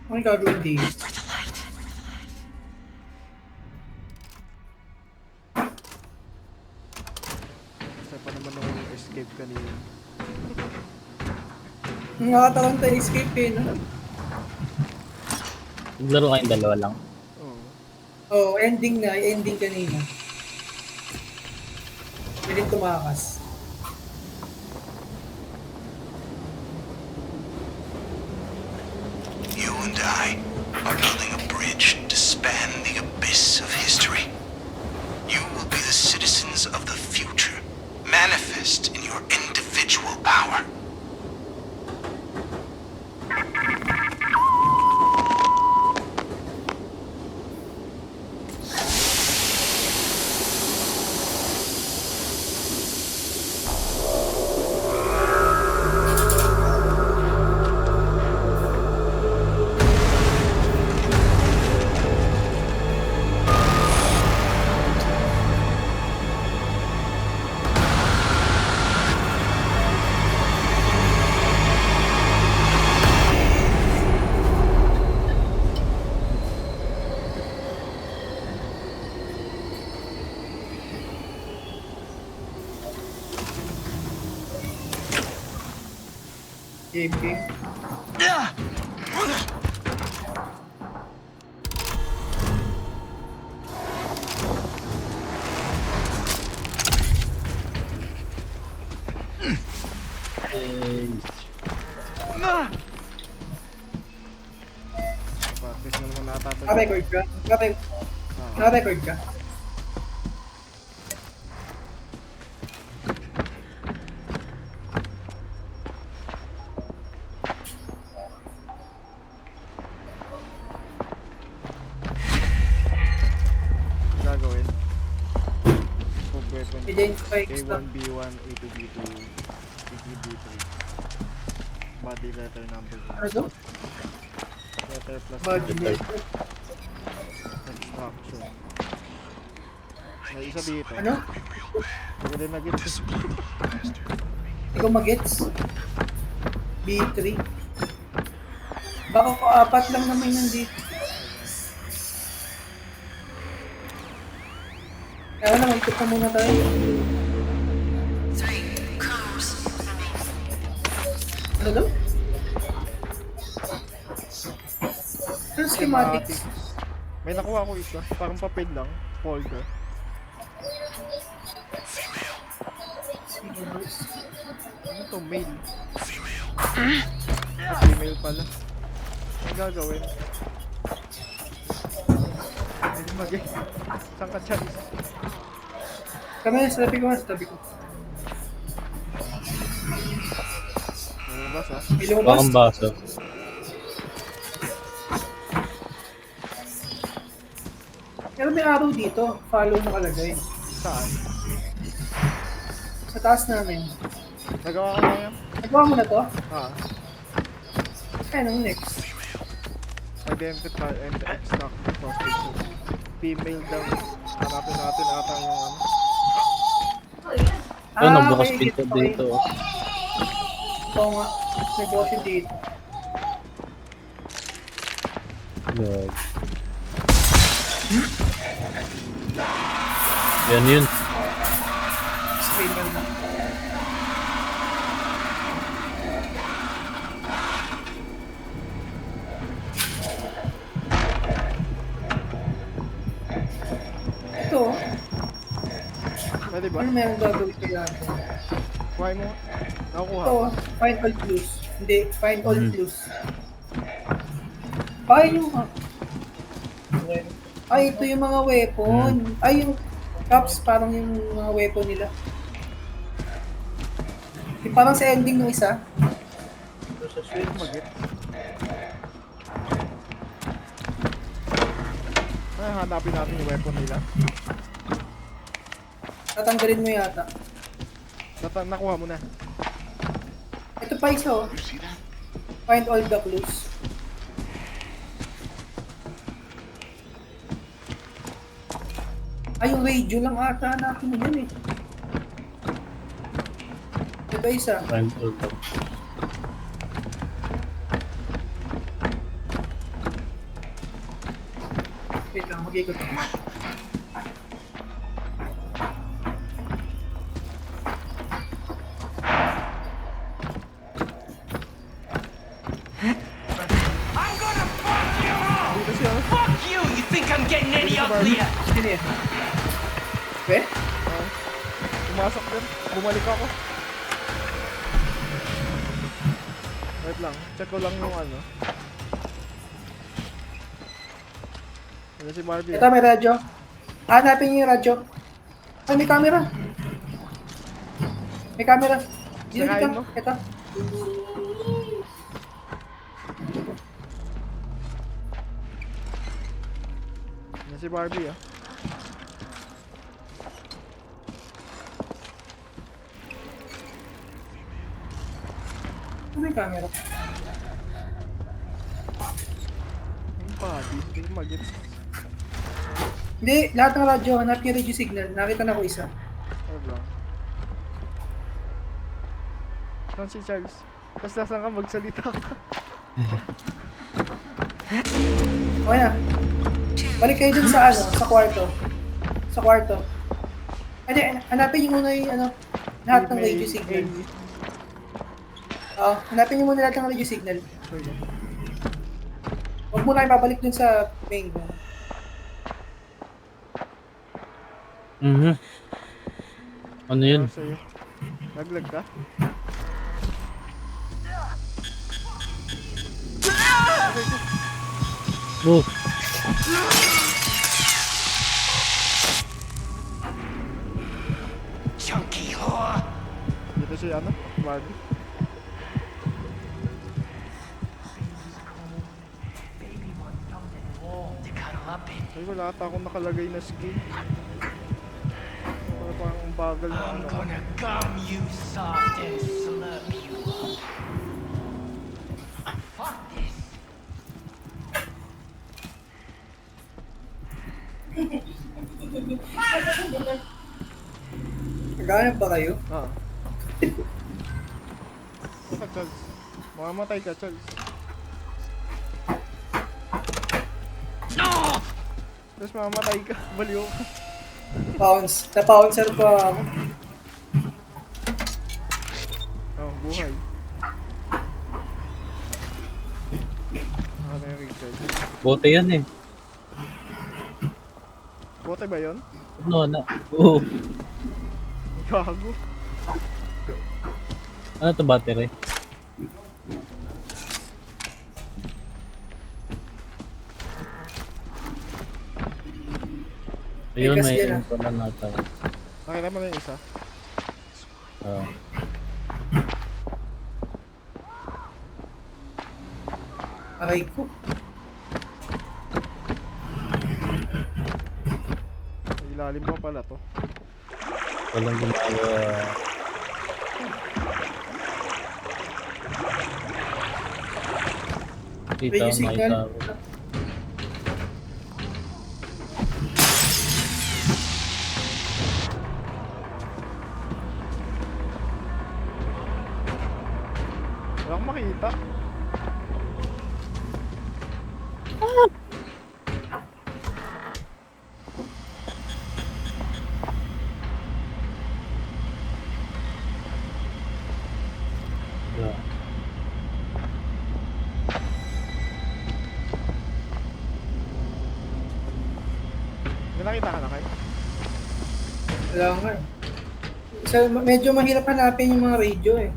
Ano yung gagawin di? Kasi pa naman nung escape kanina. Nakataon tayo escape eh, no? Naglaro kayong dalawa lang. Oo. Oh, ending na. Ending kanina. Piling tumakas. You and I are building a bridge to span the abyss of history. You will be the citizens of the future, manifest in your individual power. Game. Eh, Practice na naman natatag. Naka-record ka? Ah. Naka-record ka? Gagawin. Food weapon. Identify stuff. A1B1, A2B2, A3B3. Body letter number. Ano to? Letter plus Body number. letter. Extraction. May isa dito. Ano? Hindi din nag-gets. Hindi ko magets. B3. Baka ko apat lang naman yan dito. Kaya na, mag-ikot na muna tayo. Ano daw? Ano schematics? May nakuha ko isa. Parang papel lang. Folder. Ano to? Mail. Female pala. Ano gagawin? Hindi mag- Saan ka chat? Kami, sabi ko. Lumabas ah. May lumabas. bakang baso. Pero may araw dito. Follow nakalagay. Saan? Sa taas namin. Nagawa ko na yan? Nagawa mo na to? Ah. Ayan ang next. Identify and extract the prostitute. Female daw. Hanapin natin ata yung ano. Ito, nagbukas okay, pinto gets ko kayo. dito. Oo nga. Negosyo dito. God. Yan yun. Streamer na. Ito, Pwede ba? ano meron gagawin kaya ito? Kuhay mo. Nakukuha. Ito, find all clues. Hindi, find all Mhm. clues. Ay, yung... Ay, ito yung mga weapon. Ay, yung cups, parang yung mga weapon nila. Yung parang sa ending ng isa. Ito sa switch. Mag-get. Ay, hanapin natin yung weapon nila. Tatanggalin mo yata. Nakuha mo na. Ito pa isa, oh. Find all the clues. Ay, yung radio lang ata natin yun eh. Ito isa. Find all the... Mag-ikot. Dito siya. Fuck you! You think I'm getting any uglier? Sino yan? Be? Pumasok din. Bumalik ako. Wait lang. Check ko lang yung ano. Ano si Barbie? Ito, may radyo. Hanapin niyo yung radyo. Ay, may camera. May camera. Dito, Sirain dito. mo. Ito. Ano si Barbie ah? May camera. Yung body. Hindi ko mag-gets. Hindi, lahat ng radyo. Hanapin yung radio signal. Nakita na ko isa. Wait lang. Saan si Charles? Tapos nasan ka magsalita ka? O yan. Balik kayo dun sa ano, sa kwarto. Sa kwarto. Hindi, hanapin niyo muna yung ano, lahat ng radio signal. Oo, hanapin niyo muna lahat ng radio signal. Huwag muna kayo babalik dun sa main. Mhm. Ano yun? Sa'yo. Naglag ka? Oh, Chunky whore! Dito si ano? Barbie. To cuddle up in. Ay, wala ata akong nakalagay na skin. Wala parang ang bagal na I'm ano. gonna gum you soft and slurp you up. Fuck this. Naghanap ba kayo? Ah. Baka Charles. Mamamatay ka, Charles. No! Tapos mamamatay ka. Baliw ka. Pounce. Na-pouncer pa ako. Oh, buhay. Ano yung Richard? bote yan eh. Bote ba yun? Ano na? Oo. Gago. Ano to battery? Ayun, Tigas may yan, ah. info na nata. Nakita mo na yung isa? Ah. Aray ko. Sa ilalim pa pala to. Walang gumagawa. Kita Radio ang signal. makita. Wala akong makita. Yeah. May nakita ka na kayo? Wala nga. So, medyo mahirap hanapin yung mga radio eh.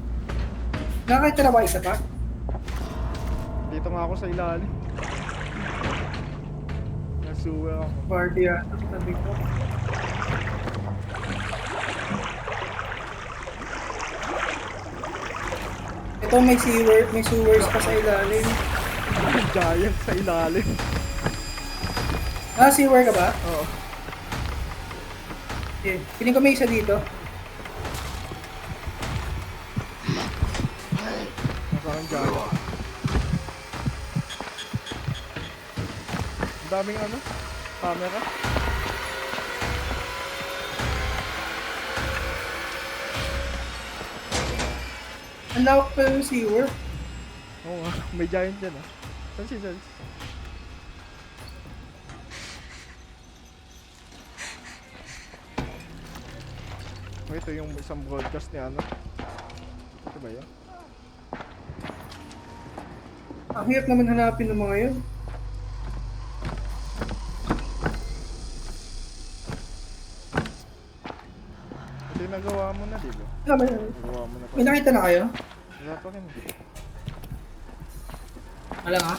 Nakakita na ba isa pa? Dito nga ako sa ilalim. Nasuwa ako. Barbie yata. Sabi ko. Ito may sewers pa sa ilalim. Giant sa ilalim. Ah, sewer ka ba? Oo. Okay. Piling ko may isa dito. Nasa kang giant. Ang daming ano? Camera. Ang lawak pa yung sewer. Oo nga. May giant dyan ah. Saan si Charles? Ito yung isang broadcast ni ano. Ito ba yun? Ang hirap naman hanapin ng mga yun. Ito yung nagawa mo na, di ba? Nagawa mo na pa. May nakita na kayo? Wala pa rin. Wala nga.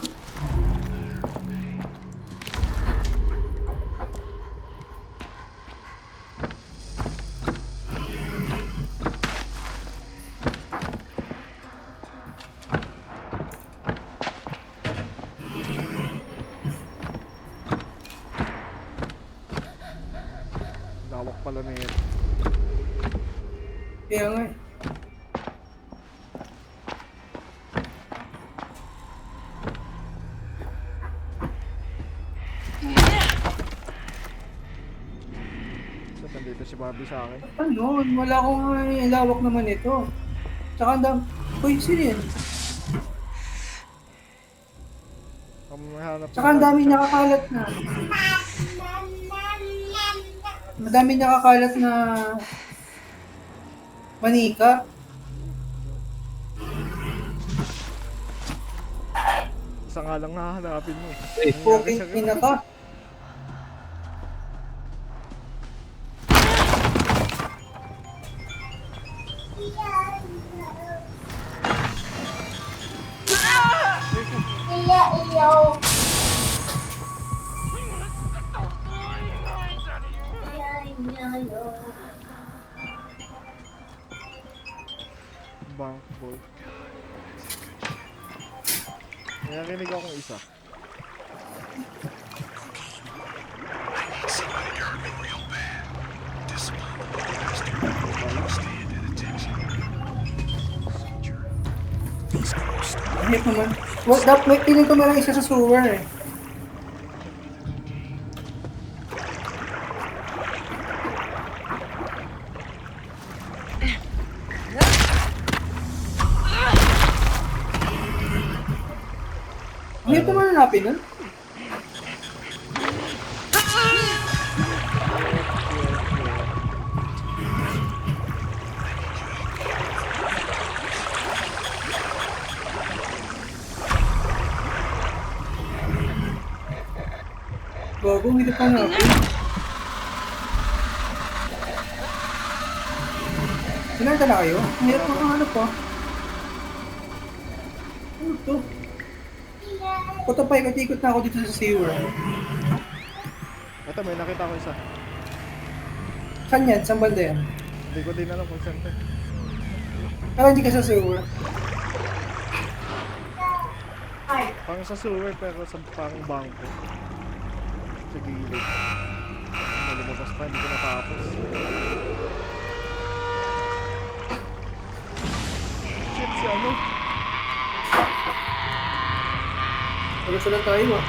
Lawak pala na yun. Kaya nga eh. So, nandito si Bobby sa akin. Ano? Wala akong lawak naman ito. Tsaka ang dam... Uy, sino yun? Kung may hanap Tsaka ang daming nakakalat na. Madaming nakakalat na manika. Isa nga lang hahanapin mo. Eh, Poking ina ka. Bank boy. May narinig akong isa. Hit naman. Well, dapat piling ko meron isa sa sewer eh. Ang hirap naman hanapin nun. Bago, ang hirap hanapin. Sinarta na kayo? Ang hirap makahanap pa. Ano to? Puto pa, ikot-ikot na ako dito sa sewer. Ito, may nakita ko isa. Saan yan? Saan banda yan? Hindi ko din alam kung saan to. Pero hindi ka sa sewer. Pang sa sewer pero sa pang bangko. Sa gilid. Malumabas pa, hindi ko natapos. Shit, si ano? Wala tayo ah.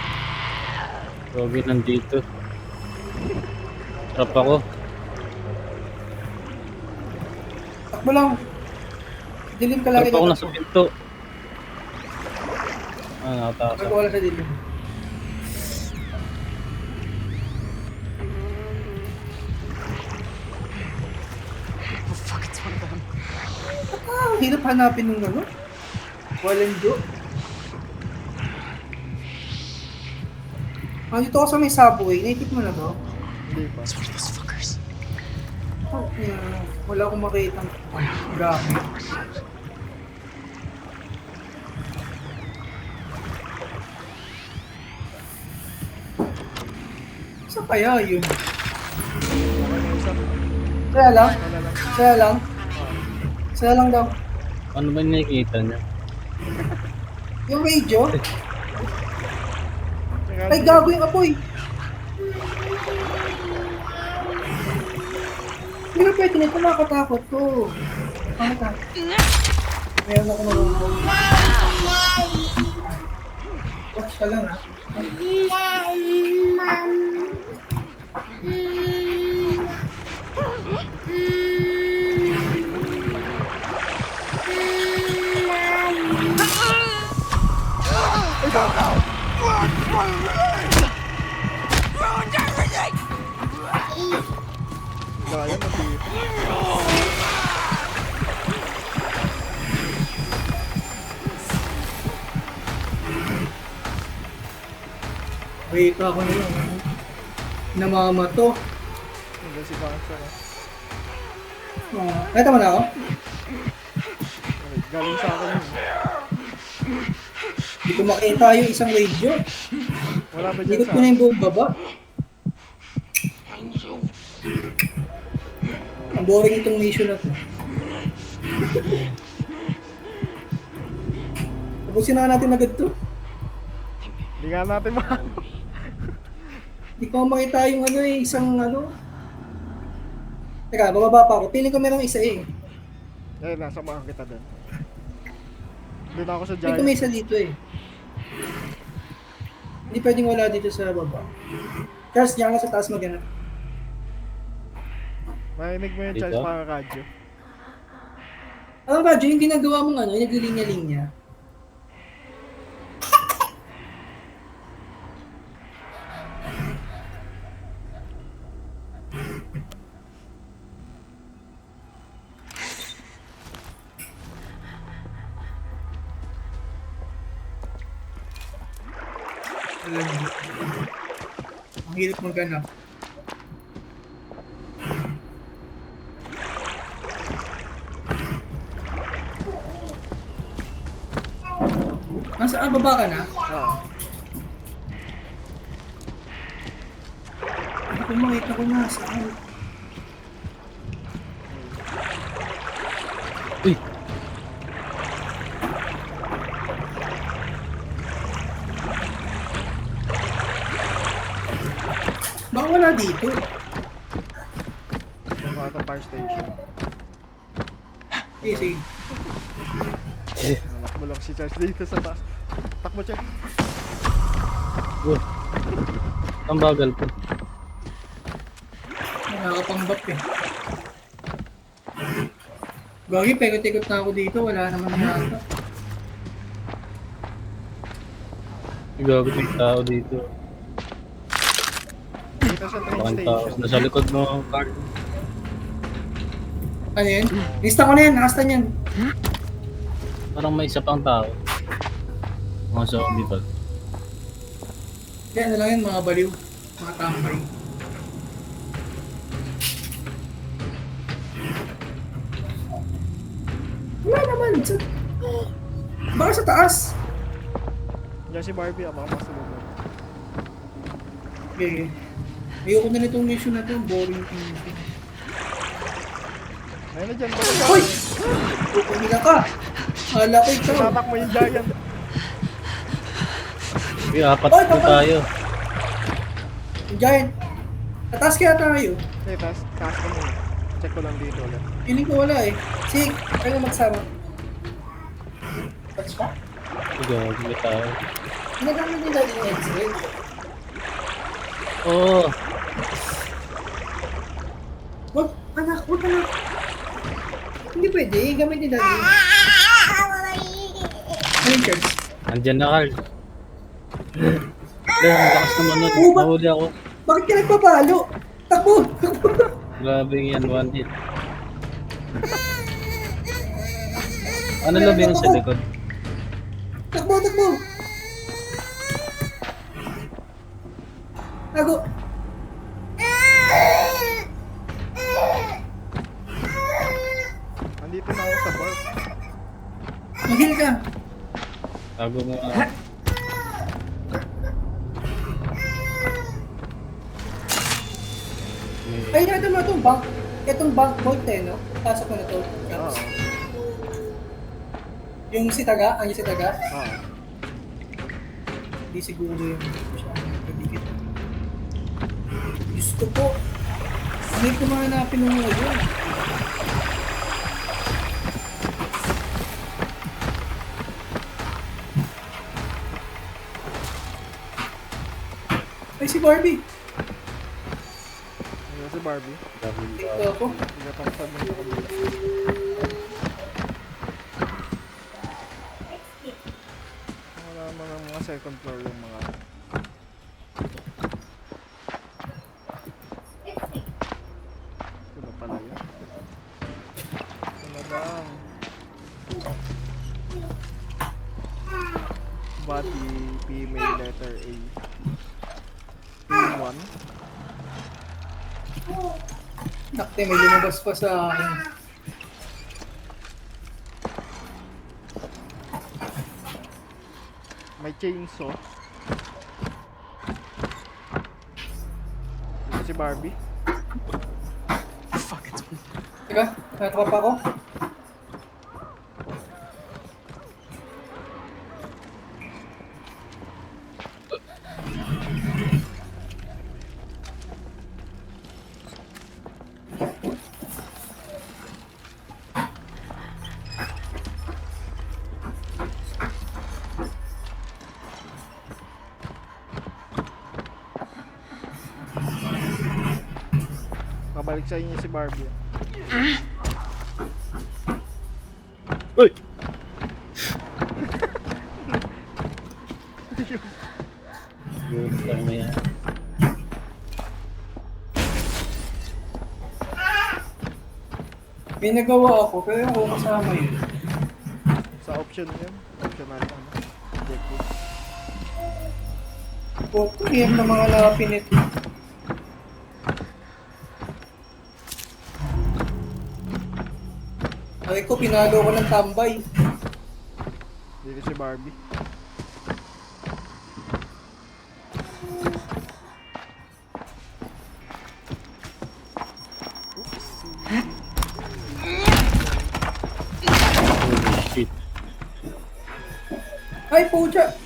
Rogi nandito. Trap ako. Takbo lang. Dilim ka lagi Trap ako na nasa pinto. Nakatakas Bago ako. wala sa dilim. Oh fuck, it's one of them. Ah, hirap hanapin nung ano. Walang jo. Ah, dito ako sa may subway. Naitip mo na to? Hindi pa. It's one of those fuckers. Oh, yeah. Wala akong makita. Grabe. Saan kaya yun? Saya lang? Saya lang? Saya lang daw. Ano ba yung nakikita niya? Yung radio? Ay, gago yung apoy! Hindi na pwede nito, nakakatakot to. Ano ka? Meron ako nalulog. Watch ka lang ha. Gaya mo dito. Wait, ako na lang. Namamato. Hanggang si Bangsa. Nakita mo na ako? Galing sa akin yun. Hindi ko makita yung isang radio. Wala ba dyan Ikot sa ko na yung buong baba. Ang boring itong mission na to. Tapusin na natin agad to. Hindi nga natin Hindi ko makita yung ano eh, isang ano. Teka, bababa pa ako. Piling ko merong isa eh. Eh, nasa mga kita doon. Doon ako sa Piling ko may giant. isa dito eh. Hindi pwedeng wala dito sa baba. Charles, diyan ka sa taas magana. Marinig mo yung Dito? Charles para radyo. Alam ba, yung ginagawa mong ano, yung naglilinya-linya. Alam mo, ang hirap maghanap. Nasaan baba ka na? Oo. Hindi ko makita ko na saan. Uy! Baka wala dito. Yung mga fire station. Eh, sige. Anak mo lang si Charles dito sa taas. Takbo, Charles. Ang bagal po. Nakakapangbap eh. Gagi, pegot-ikot na ako dito. Wala naman yata. Gagot yung tao dito. Dito sa train Bakang tao. station. Nasa likod mo ang card. Ano yun? Lista ko na yan. Nakastan yan. Parang may isa pang tao. Mga zombie ba? Kaya ano lang yun, mga baliw. Mga tambay. Wala naman. Baka sa taas. Diyan si Barbie, baka masulog mo. Okay. Ayoko na nitong mission na to. Boring itong mission. Ayun na dyan, Hoy! Pumila ka! Hala ko ikaw. Tatak mo yung giant. Uy, apat Oy, po papa! tayo. Giant. Tatas kaya tayo. Okay, taas ko muna. Check ko lang dito ulit. Feeling ko wala eh. Sige, kayo magsama. Touch pa? Gagot yung tao. Ginagamit nila yung X-ray. Oo. Wag, anak, wag anak. Hindi pwede, gamit nila yun. Ano yung charge? Andyan na, Carl. Ang lakas naman nun. Oo, ba- Nahuli ako. Bakit ka nagpapalo? Takbo! Takbo! Grabe yan, one hit. Ano labi yun sa likod? Takbo! Takbo! Tago! Nandito na ako sa bar. Mag-heal ka! Tago mo nga. Ay, nakita mo itong bank. Itong bank vault eh, no? Pasok ko na to. Oo. Yung si Taga, ang yung si Taga. Oo. Hindi siguro yung siya nagkabigit. Gusto ko. Ano yung kumahanapin ng mga yun? Ay, si Barbie. Ayun si Barbie. Tingko ako. Pinatangsan mo sa kabila. Wala mga second floor yung mga... Diba? body, female, letter A. Pin 1. Nakte, may lumabas pa sa akin. May chainsaw. Dito si Barbie. Teka, natawa pa ako. Kabalik sa inyo si Barbie. Uy! Yun lang mo yan. May nagawa ako, pero yung ko kasama yun. Sa option yun. Optional ano. Objective. Puto, yan na mga lapin ito. Ay ko, pinalo ko ng tambay. Dito si Barbie. Holy shit. Ay, pucha!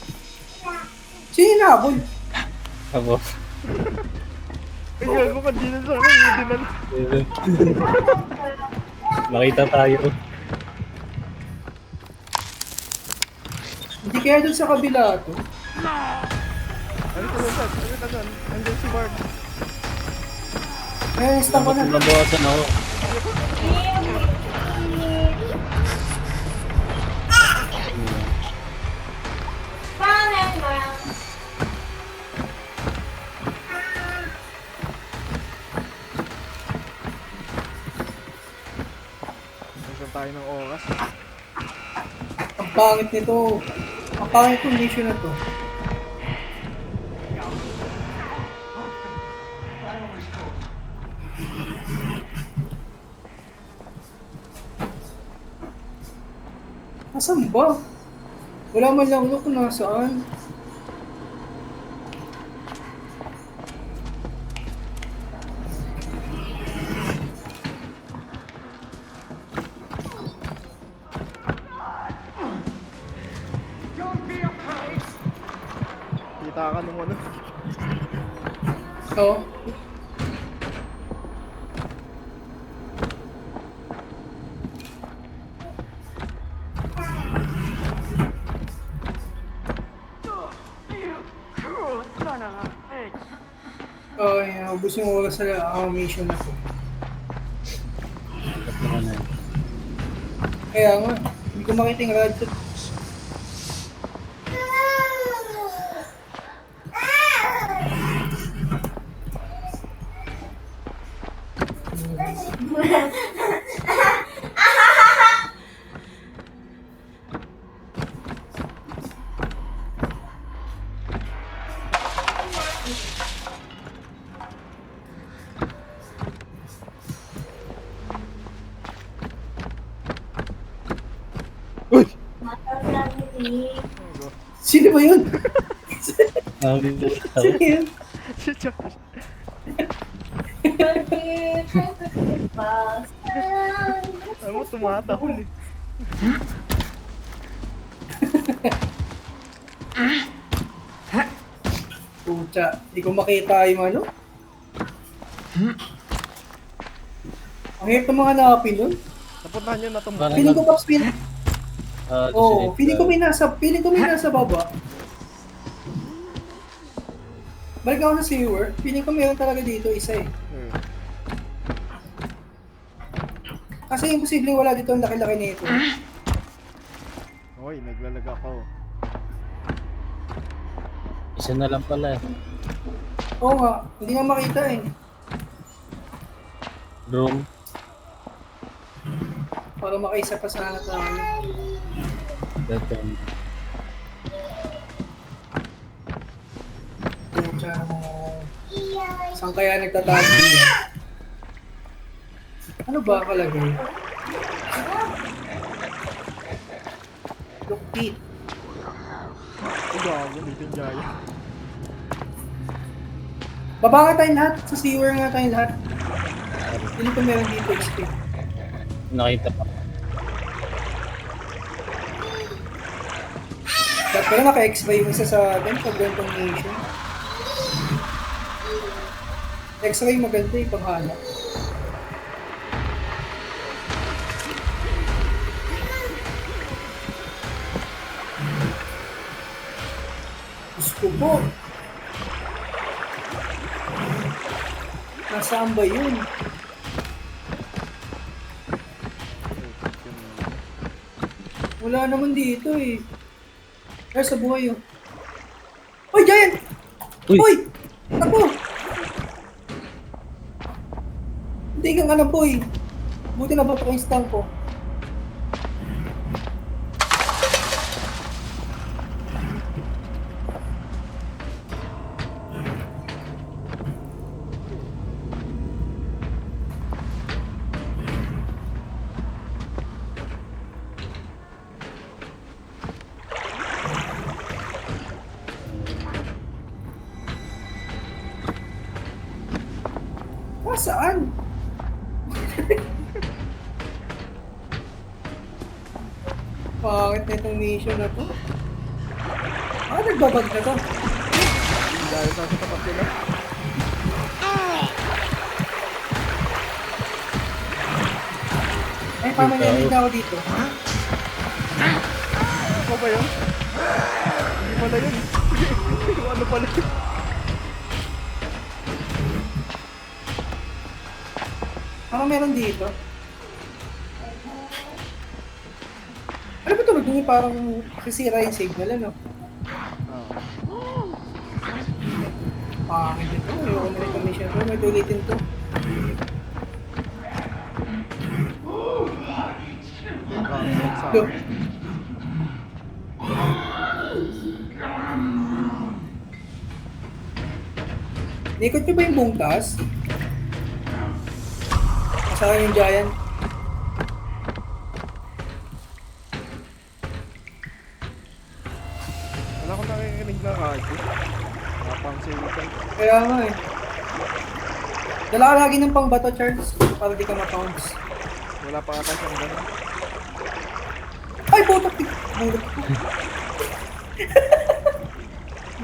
Sino hinabol? Ako. Ay, gago ka dito sa akin. Hindi na. Makita tayo. Hindi kaya dun sa kabila to. Ano ka dyan? Ano ka dyan? Andiyan si Barbie. Ay, stop ko na. Nabawasan ako. Nasaan tayo ng oras? Ang pangit nito. Ang pangit ng mission na to. Nasaan ba? Wala man lang ano kung nasaan. Kita ka nung ano. Oo. Ay, ubus yung oras sa mission na to. Ba't naman na? Kaya nga, hindi ko makita yung radyo. Uy! Sino ba yun? Nakabibulat ako. Sino yun? Si Josh. Alam mo, tumatahol eh. Pucha, hindi ko makita yung ano. Ang hirap ng mga napin nun. Napuntahan nyo na itong Parang Feeling ko pa spin. Oh, Feeling ko may nasa baba. Balik ako sa sewer. Feeling ko meron talaga dito isa eh. Kasi imposibleng wala dito ang laki-laki nito. Hoy, naglalag ako. Isa na lang pala eh. Oo nga, hindi nga makita eh. Room. Para makaisa pa sana tayo. Dito. Saan kaya nagtatago niya? Ano ba kalagay? Look deep. Ay, gago, dito yung giant. Baba nga tayong lahat. Sa sewer nga tayong lahat. Hindi ko meron dito XP. Nakita pa. Dapat pala naka-X ba yung isa sa atin pag ganitong nation? X-ray maganda yung panghanap. Gusto po. Nasaan ba yun? Wala naman dito eh. Kaya sa buhay yun. Uy, Giant! Uy! Uy! Ako! Hindi kang alam po eh. Buti na ba ito yung stun ko? Saan? Pangit na itong mission na to. Nagbabag na to. Dahil sa tapat nila. Ay, paano narinig na ako dito? Ako ba yun? Hindi pala yun. Ano pala yun? Ano meron dito? Ano ba ito? Yung parang sisira yung signal, ano? Pangit ito. Ayoko na rin mission to. May ulitin to. Go. Nikot nyo ba yung buong taas? Kasama yung giant. Wala akong nakikinig na radyo. Napang silitan. Kaya nga eh. Dala ka lagi ng pangbato, Charles. Para di ka ma-pounce. Wala pa ata siyang ganun. Ay, butak! Butak ko.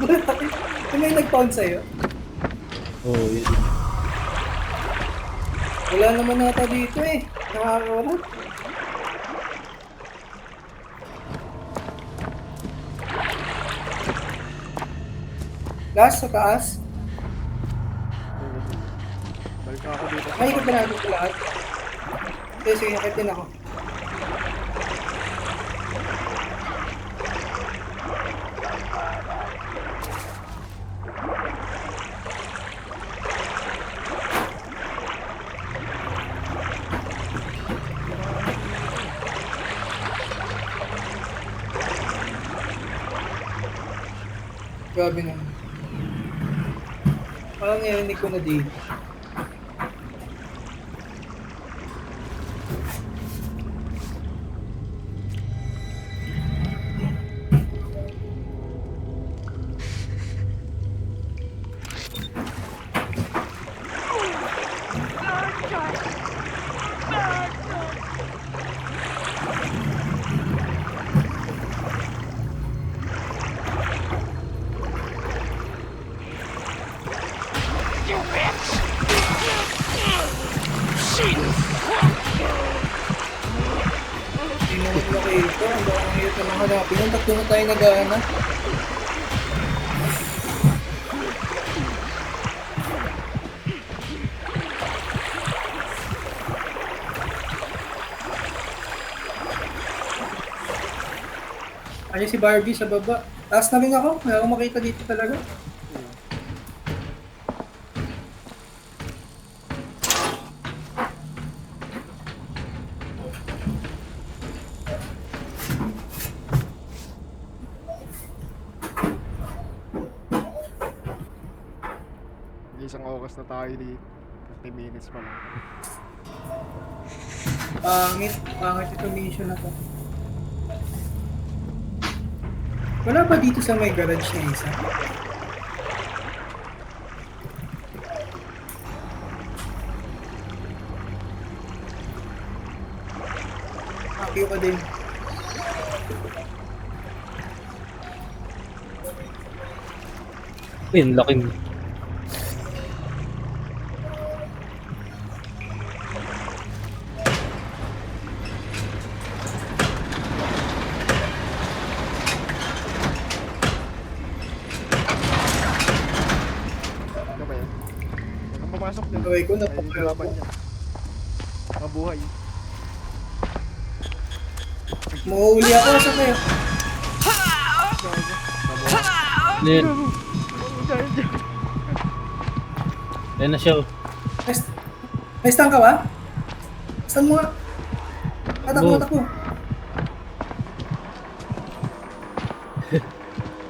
Butak. Ano yung nag-pounce sa'yo? Oo, oh, yun. Wala naman nata dito eh. Nakakawala. Gas sa taas. Balik ako dito. Maikot ba natin ito lahat? Sige, sige, nakitin ako. Grabe naman. Parang narinig ko na dito. Hindi mo ko nakita. Ang baka ang hirap naman hanapin. Yung tatlo na tayo nag-aanap. Ayun si Barbie sa baba. Taas na rin ako. Wala akong makita dito talaga. Isang oras na tayo dito. 50 minutes pa lang. Pangit itong mission na to. Wala ba dito sa may garage na isa? Akyo ka din. Ayun, laking. Ano ba yan? Huwag kang pumasok din. Gawin ko, Ay, napakalaban laban niya. Mabuhay. Mauuli ako sa kayo. Gago. Mabuhay. Ayun, Dahil dyan. ayun na siya. Oh. May stun ka ba? Stun mo nga. Tatakbo, Go. tatakbo.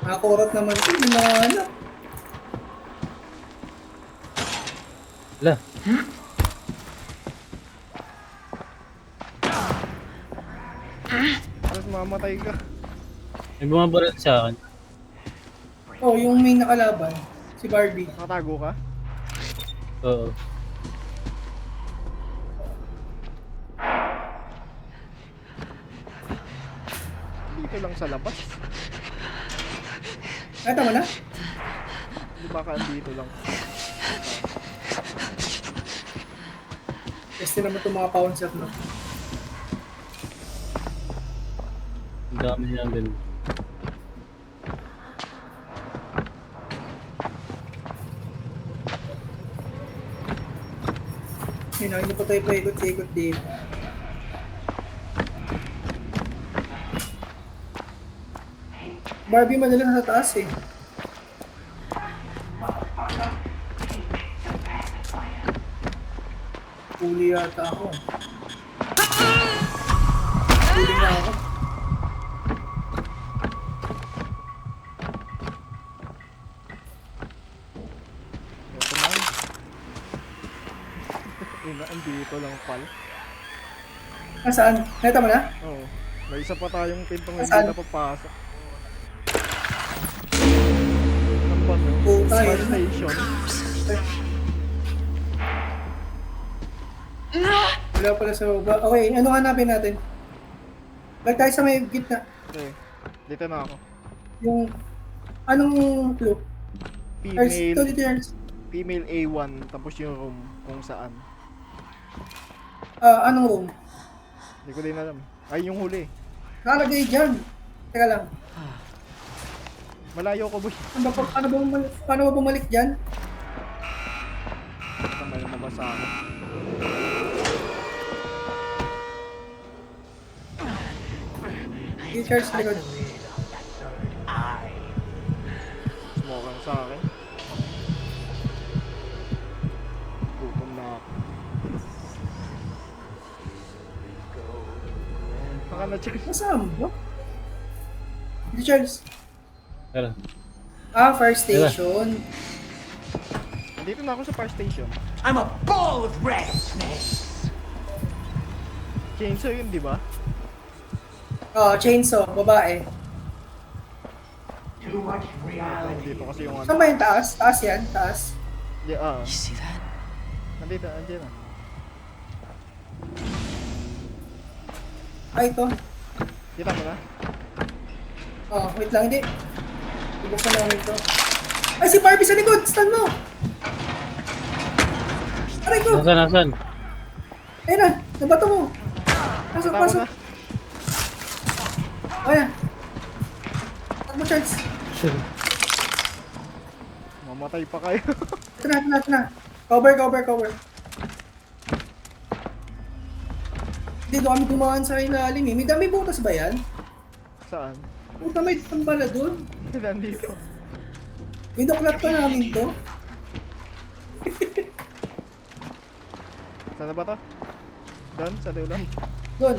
Nakakurot naman ito. Yung mga ano. Wala. Tapos mamatay ka. May bumabaril sa akin. Oh, yung main nakalaban. Si Barbie. Nakatago ka? Oo. Dito lang sa labas. Ay, tama na? Di ba ka dito lang? Testi naman itong mga pouncer na. Ang dami niya din. Yun, hindi pa tayo paikot-ikot dito. Barbie madalang sa taas eh. Huli yata ako. Huli na ako. Ito na. Ina, andito lang pal. Nasaan? Neta mo na? Oo. May isa pa tayong pintong hindi Saan? na papasok. Ano ba to? Puta, Fire yun. station. Wala pala sa baba. Okay, ano hanapin natin? Lag tayo sa may gitna. Okay. Dito na ako. Yung... Anong clue? Or Female, dito yan. female A1 tapos yung room kung saan. Anong room? Hindi ko din alam. Ay, yung huli. Nakalagay dyan. Teka lang. Malayo ko boy. Paano ba bumalik dyan? Kamay na ba sa akin? I-charge sa likod. Smoke sa akin. Gutom na ako. Baka na-check. Nasaan ba? I-charge. Tara. Fire station. Nandito na ako sa fire station. I'm a ball of restlessness. Chainsaw yun, di ba? Chainsaw, babae. Too much reality. Nandito kasi yung ano. Saan ba yung taas? Taas yan, taas. Yeah, You see that? nandito, andyan na. Ito. Kita mo na? Wait lang, hindi. Ibuksan namin ito. Ay, si Barbie sa likod! Stun mo! Aray ko! Nasaan? Ayun na, nabato mo. Pasok, Kita mo pasok. na? Ayan. Takbo, Charles. Mamatay pa kayo. Ito na. Cover. Hindi, doon kami dumaan sa ilalim eh. May butas ba yan? Saan? Puta, may tambala doon. Nandito. Binuklat pa namin to. Saan na ba to? Doon? Sa dulo? Doon.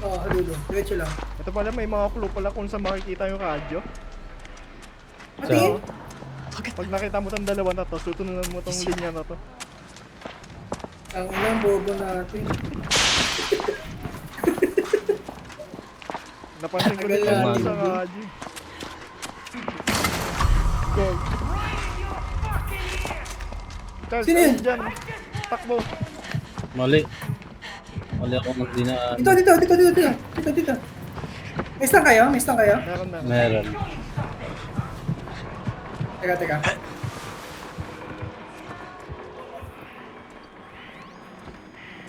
Doon. Diretso lang. Ito pala, may mga clue pala kung saan makikita yung radyo. Patingin. Pag nakita mo tong dalawa na to, sutunan mo tong linya na to. Ang ilang bobo natin. Napansin ko din Tagal yan na. sa Kaji. Go. Charles, Sino yun? ayun dyan. Takbo. Mali. Mali ako mag dinaan. Dito. May stun kayo? Meron. Meron. Teka.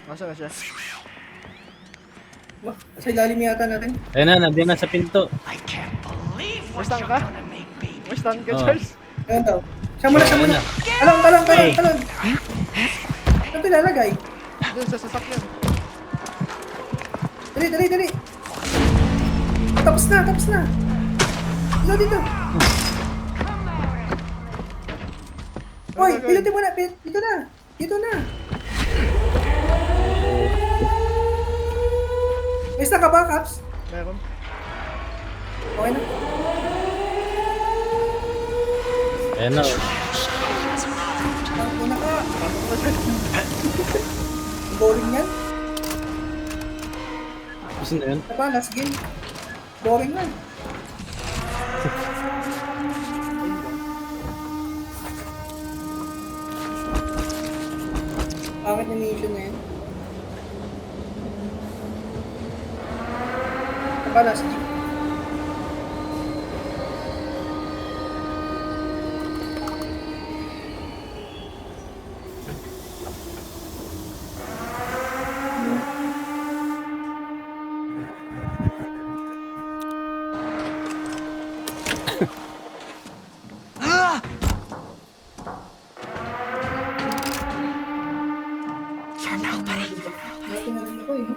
Nasaan na siya? Sa ilalim yata natin. Ayun na, nandiyan na sa pinto. I can't believe what Basta you're ka? gonna make me. May stand ka, Oh. Charles. Ayun daw. Siya muna. Ayun na. Talong. Hey. Saan pilalagay? Doon sa sasakyan. Dali. Tapos na. Dito. Hoy, pilutin mo na. Dito na. May stun ka ba, Caps? Meron. Okay na. Ayun na. Ang ina ka. Boring yan. Gusto na yun? Diba, last game. Boring yan. Pangit na mission na yun. Diba, last game. Dati na rin ako eh.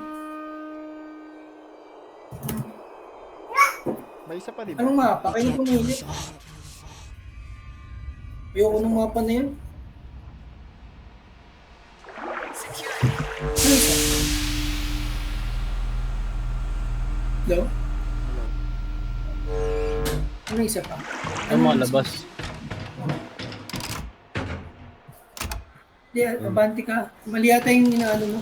May isa pa, di ba? Anong mapa? Kayo pumili. Ayoko ng mapa na yun. Ano isa? Hello? Ano isa pa? Ano mga labas? Hindi, abante ka. Mali yata yung inaano mo.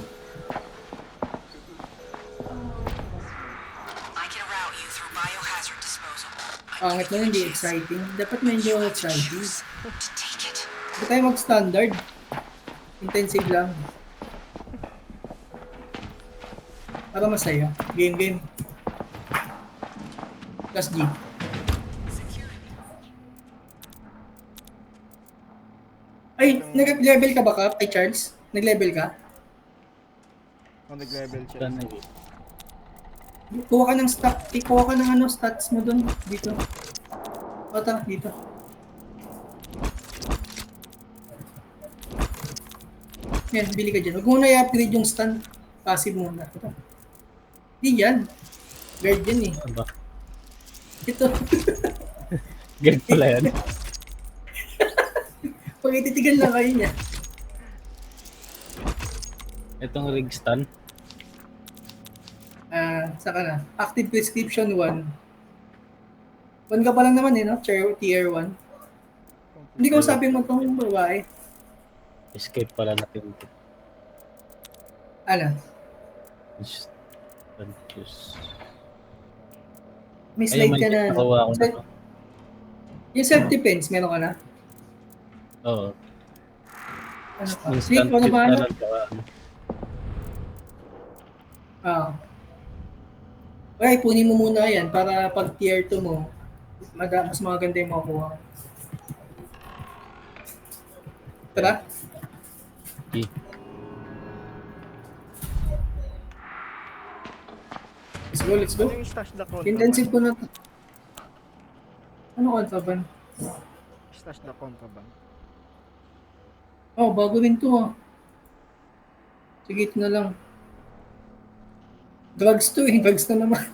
I can route you through biohazard disposal. Pangit na hindi exciting. Dapat medyo exciting. To take it. Hindi tayo mag-standard. Intensive lang. Para masaya. Game. Plus G. Ay, nag-level ka ba, Kap? Ay, Charles? Nag-level ka? Kung nag-level siya. Saan na yun? Kuha ka ng kuha ka ng ano, stats mo dun. Dito. Ota, dito. Yan, bili ka dyan. Huwag muna i-upgrade yung stun. Passive muna. Ito. Di yan. Guard yan eh. Ano ba? Ito. Guard pala yan. Pag ititigan lang kayo niya. Itong rig stun. Saka na. Active prescription 1. 1 ka pa lang naman eh, no? Tier 1. Hindi ko sabi mo itong babae. Escape pala natin. Ano? Just confused. May Ayun, slide ka na. ano? nakuha ko na to. Yung self-defense, meron ka na? Oo. Ano pa? Instant Sleep, ano ba? hit Ano? na lang ka. Okay, punin mo muna yan para pag tier 2 mo, mas maganda yung makukuha. Tara. Okay. Let's go. Ano yung stash na contraband? Intensive ko na to. Ano contraband? Stash na contraband. Oh, bago rin to ah. Sige, ito na lang. Drugs to eh. Drugs na naman.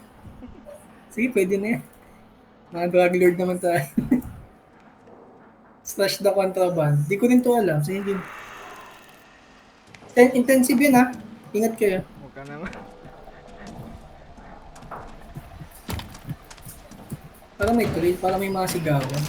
Sige, pwede na yan. Mga drug lord naman tayo. Slash the contraband. Di ko rin to alam. So, hindi. Intensive yun ha. Ingat kayo. Huwag ka naman. Para may tuloy, para may mga sigawan.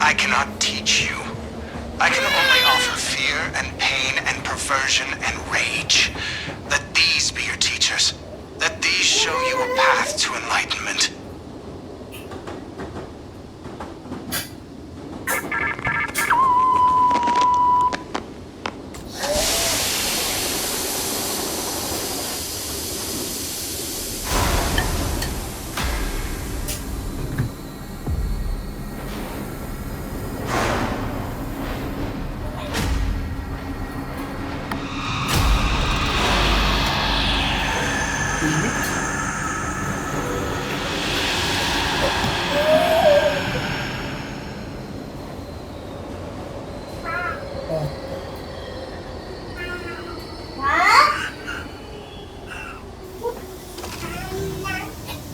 I cannot teach you. I can only offer fear and pain and perversion and rage. Let these be your teachers. Let these show you a path to enlightenment.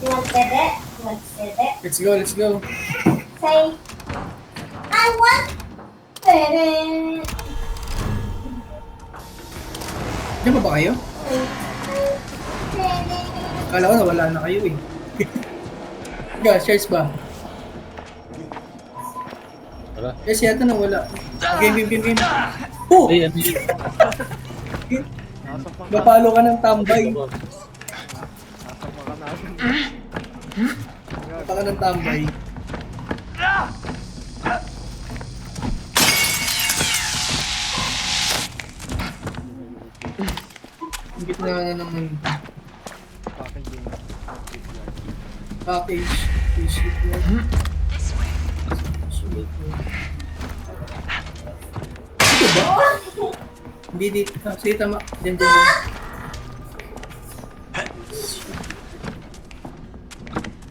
You want bebe? You want bebe? Let's go, let's go. Say, I want bebe. Diyan ba kayo? Bebe. Kala ko nawala na kayo eh. Ika, shares ba? Tara. Shares yata nawala. Game. Oh! Ay, ano yun? Nasa pang Napalo ka ng tambay. nasa mga natin. Napalo ka ng tambay. Ang gitna na naman. Packaging. Package. Shit mo. Ito ba? Hindi dito. Ah, sige, tama. Diyan.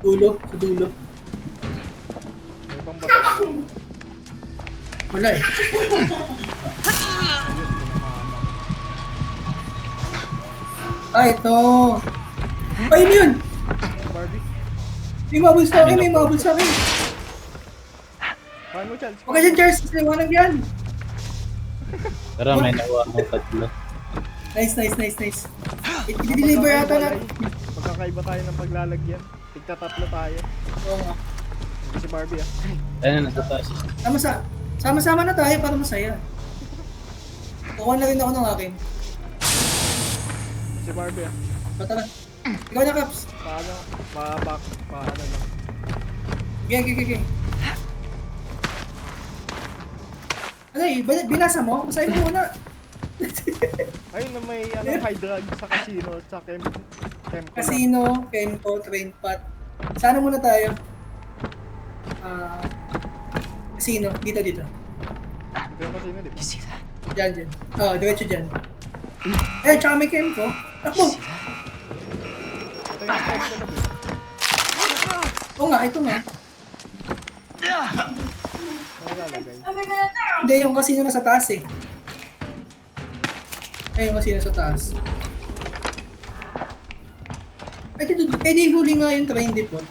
Dulo. Sa dulo. May ibang bato. Wala eh. Ah, ito. Ay, ano yun? Barbie. May mabul sa akin, may mabul sa akin. Paano Charles? Huwag ka dyan, Charles. Liwanag yan. Tara, may nawa akong tatlo. Nice. I-deliver yata na. Magkakaiba tayo ng paglalagyan. Tigta-tatlo tayo. Oo nga. Si Barbie ah. Ayun na, nasa taas. Sama-sama na tayo para masaya. Kukuha na rin ako ng akin. Si Barbie ah. Patara. Ikaw na, Caps. Paano? Paano lang. Okay. Ano eh, binasa mo? Basahin mo muna. Ayun na may high drug sa casino sa Tempo lang. Casino, Kenpo, Train Pot. Sana muna tayo. Casino, dito. Ito yung casino, di ba? Diyan. Diretso dyan. Eh, tsaka may Kenpo. Ako! Ito yung Tempo lang, di ba? Oo nga, ito nga. Ano lalagay? Hindi, yung casino na sa taas eh. Ay, yung casino sa taas. Ay, dito, pwede huli nga yung train depot.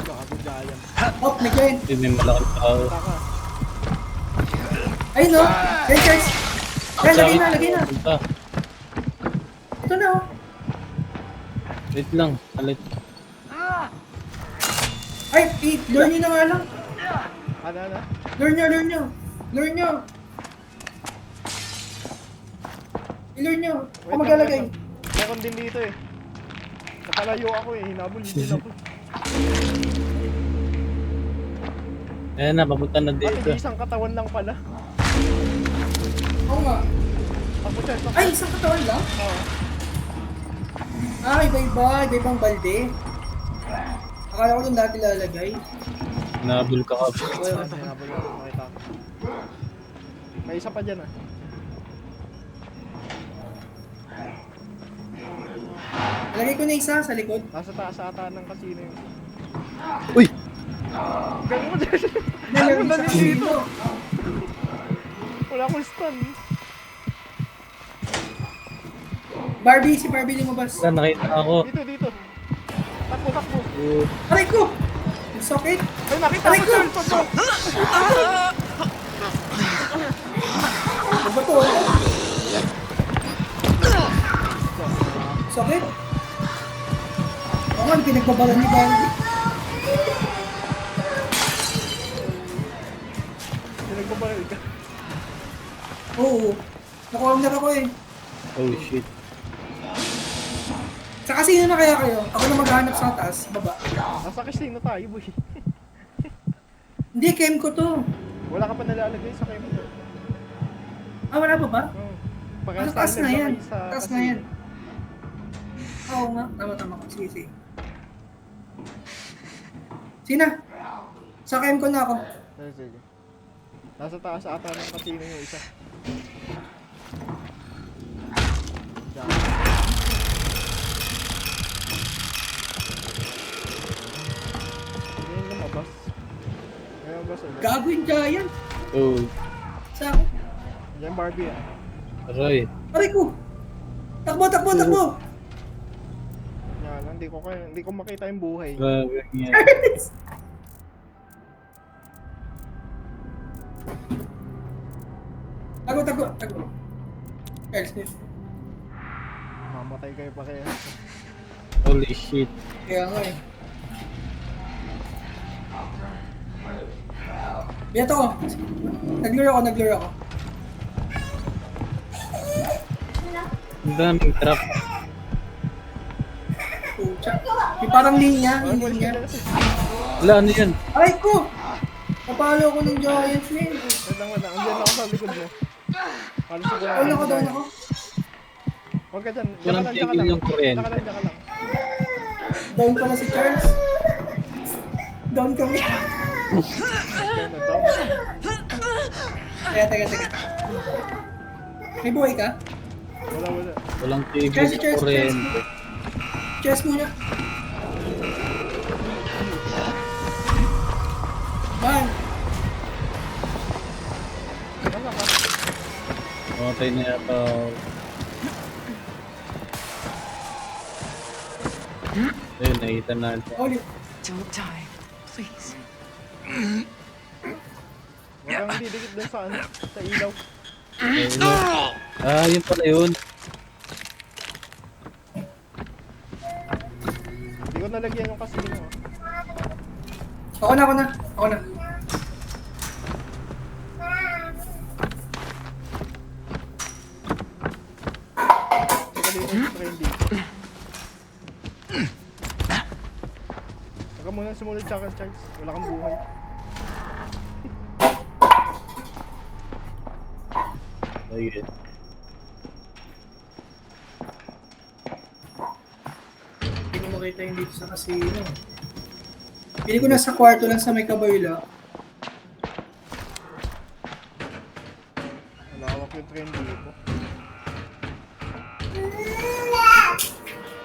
Gago giant. Oh, may giant. Ay, may malaking tao. Taka. Ay, no? Ay, guys. Ay, lagay na. Punta. Ito na, oh. Wait lang. Alit. Ay, lure nyo na nga lang. Ano? Lure nyo. I-lure nyo. Ako maglalagay. Meron din dito eh. Nakalayo ako eh. Hinabol din ako. Ayan na, papunta na Pati dito. isang katawan lang pala. Oo nga. Ako Charles. Ay, isang katawan lang? Oo. Ah, iba-ibang balde. Akala ko doon dati lalagay. Nabul ka ka. Hinabol ako. Nakita ko. May isa pa dyan ah. Nalagay ko na isa sa likod. Nasa taas ata ng casino yun. Uy! Galing mo dyan. Nalagay Ano sa dito? dito. Wala akong stun. Barbie, si Barbie lumabas. Wala, nakita ako. Dito. Takbo. Aray ko! Ang sakit. Ay, nakita Aray ko ko! Charles. Pagbo. Ano ba to? Sakit. Oo nga, pinagbabalan ni Barbie. nagbabaril ka. Oo. Nakuha ako eh. Oh shit. Sa casino na kaya kayo? Ako na maghanap sa taas, baba. Nasa casino tayo, boy. Hindi, chem ko to. Wala ka pa nalalagay sa kayo. Ah, wala pa ba? Oh. Sa Parehas taas tayo na yan. naglagay sa Taas na casino. yan. Oo nga, tama. Sige, sige. Sina? Sa chem ko na ako. Sige. Nasa taas ata ng casino yung isa. Diyan. Ngayon lumabas. Ngayon lumabas ulit. Gago yung giant. Oh. Sa ako. Diyan Barbie ah. Aray. Aray ko. Takbo. Yan, hindi ko makita yung buhay. Grabe nga. Tago. Excuse. Mamatay kayo pa kaya. Holy shit. Kaya nga eh. Biyato ko. Naglure ako. Ang daming trap. Pucha. May parang linya. Ay, Yung linya. Wala, ano yan? Aray ko! Napalo ko ng giant na yun. Wait lang. Andiyan ako sa likod mo. Halos siguro. Down ako. Huwag ka dyan. Walang tigil yung kuryente. Diyan ka lang. Down pala si Charles. Down kami. Diyan na daw. Teka. May buhay ka? Wala. Walang tigil Cheers, yung kuryente. Cheers muna. Man, Mamatay na yata. Ayun, nakita na natin. holy. Don't die, please. Huwag kang didikit dun sa ano. Sa ilaw. Ah, yun pala yun. Hindi ko nalagyan yung casino. Ako na. Saka dito yung train dito. Saka muna sumunod sa akin, Charles. Wala kang buhay. Ayun. Hindi ko makita yung dito sa casino. Pili ko na sa kwarto lang sa may kabayla. Malawak yung train dito.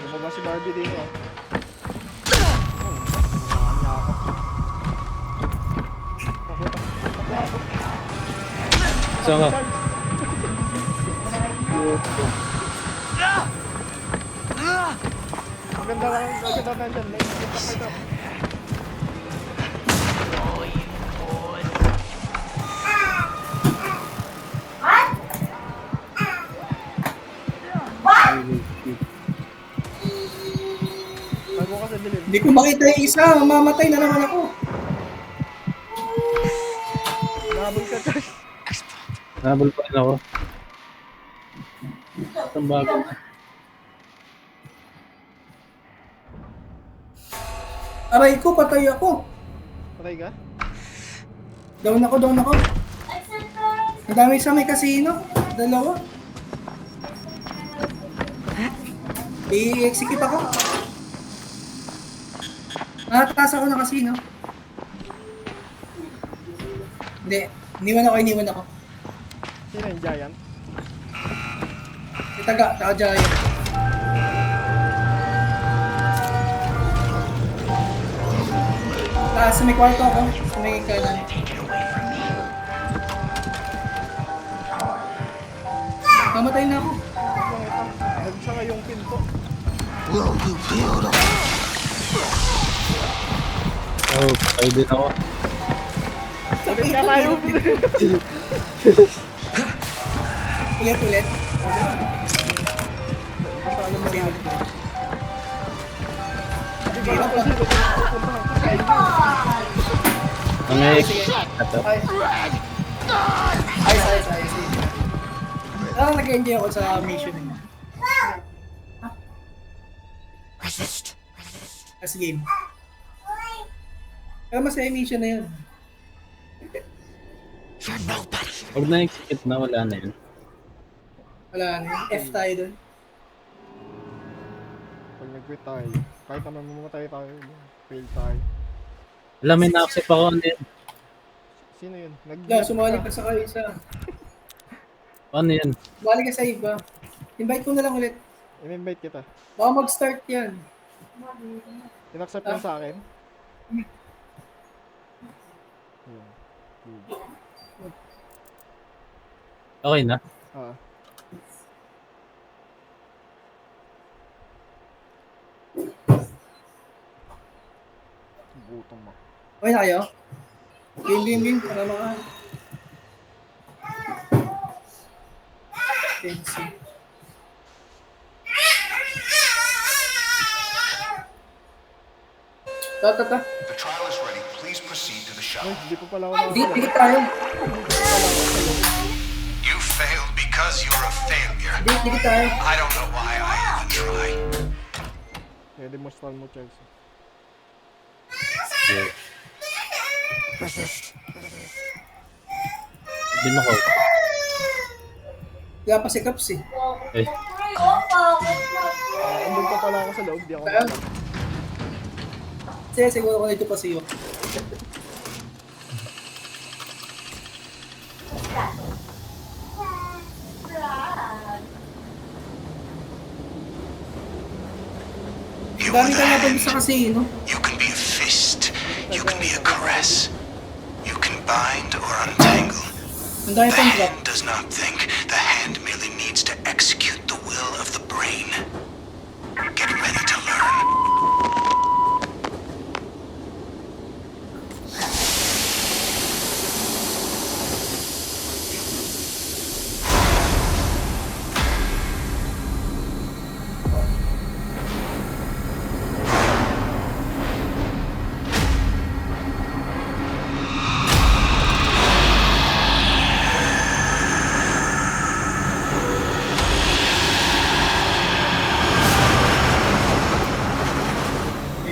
Lumabas si Barbie din oh. Niya ako. Saan ka? Maganda na dyan. Naisip ako ito. Tago ka sa dilim. Hindi ko makita yung isa, mamamatay na naman ako. Nahabol ka, Charles. Nabal pa rin ako. Itong bago na. Aray ko, patay ako. Patay ka? Down ako. Ang dami sa may casino. Dalawa. I-execute ako. Nakataas ako ng casino. Hindi. Iniwan ako. Sino yung giant? Taga-giant. Sa may kwarto ako. Sa may kanan. Mamatay na ako. Lang ito. Nagsaka yung pinto. Oh, patay din ako. Ulit ka tayo. Ulit. Basta alam mo na. Hindi Hirap ko pa. sino pupuntahan ko. Ang ito. Ay. Ayos. Nag-enjoy ako sa mission eh. As game. Pero masaya yung mission na yun. Pag na-execute na, wala na yun. Wala na. F tayo dun. Pag nag-quit tayo, kahit naman mamatay tayo, fail tayo. Wala, may na-accept ako ano yun. Sino yun? Sumali ka sa kayo isa. Ano yun? Sumali ka sa iba. Invite ko na lang ulit. In-invite kita. Baka mag-start yan. In-accept mo sa akin? Yun. Okay na? Ah. Gutom mo. Okay na kayo? Game. Para mga... Tensi. Ta. The trial is ready. Please proceed to the shop. Ay, hindi pa pala ako Dikit tayo. You failed because you're a failure. Dikit tayo. I don't know why I even try. Kaya demonstral mo, Chelsea. Yeah. Hindi mo ko. Kaya pa si Caps eh. Eh, Andun pa pala ako sa loob, di ako Kaya? nakakap. Siguro ko na ito pa siyo. You Dami with ka a nga ba hand, sa casino? you can be a fist. You can be a caress. You can bind or untangle. Ang dami The pang drop. hand does not think. The hand merely needs to execute the will of the brain. Get ready to learn.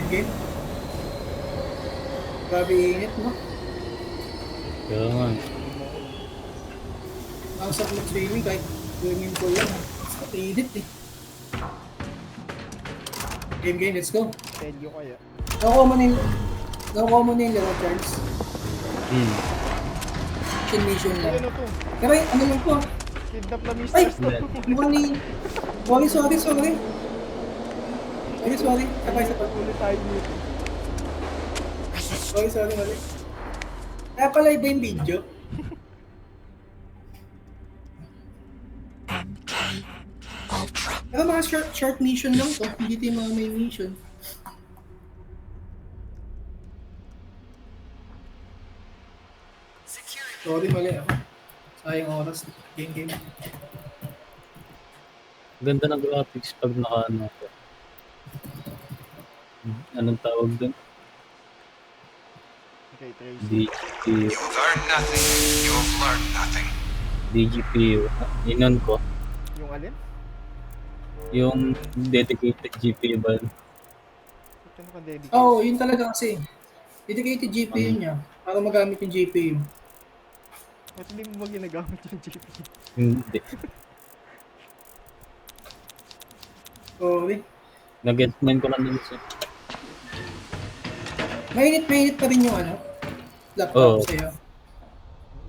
Game. Grabe init, no? kaya nga. Ang sarap mag-swimming kahit swimming pool lang. Sa init eh. Game, let's go. Tedyo kaya. Nakuha mo na yung laro, Charles. Mission lang. Ano to? Pero ano lang po? Kidnap na Ay! mistress to. Mukha ni... Sorry. Sorry. Sabay. Ulit tayo dito. Sorry, mali. Kaya pala iba yung video. Pero mga short mission lang to. Hindi ito yung mga main mission. Sorry, mali ako. Sayang oras. Game. Ganda ng graphics pag naka-ano ko. Anong tawag doon? Okay, Tracy. DGPU. You have earned nothing. You have learned nothing. DGPU. Inon ko. Yung alin? Yung dedicated GPU ba? Ba't ka naka-dedicate? Oo, yun talaga kasi. Dedicated GPU niya. Para magamit yung GPU. Ba't hindi mo ba ginagamit yung GPU? Hindi. Sorry. Nag-getman ko lang din siya. Mainit pa rin yung laptop Oo. sa'yo.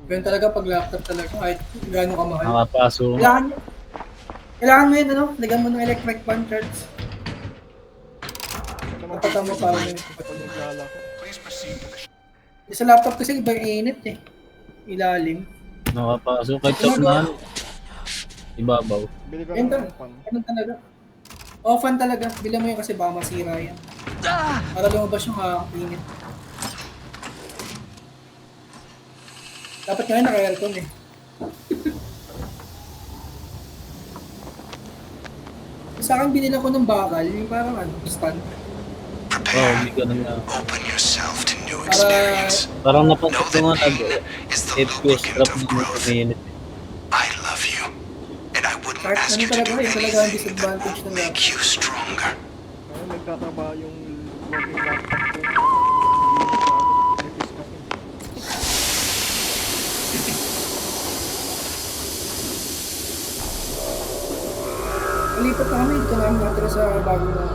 Ganun talaga pag laptop talaga kahit gaano ka mahal. Nakapaso. Kailangan mo yun, lagyan mo ng electric fan charge. Matata mo para yun. Pag naglalako. Please proceed to the Sa laptop kasi iba yung init eh. Ilalim. Nakapaso. Kahit sa unahan. Ibabaw. Bili ka Ganun ng pan. Ganun talaga. Fan talaga. Bilang mo yun kasi baka masira yan. Para lumabas yung init. Dapat nga naka-aircon eh. Sa akin binila ko ng bakal, yung parang stand. prepare. may ganun nga. Open yourself to new Para experience. Parang Know napansin ko that nga pain is the FPS lubricant drop of ng growth. community. I love you, and I wouldn't kahit ask ano you to talaga, do yun talaga ang anything that disadvantage won't ng make you stronger. Ayun, nagtataba yung loading laptop ko. Nipis kasi. Malipat na kami, dito namin natira sa bagong na.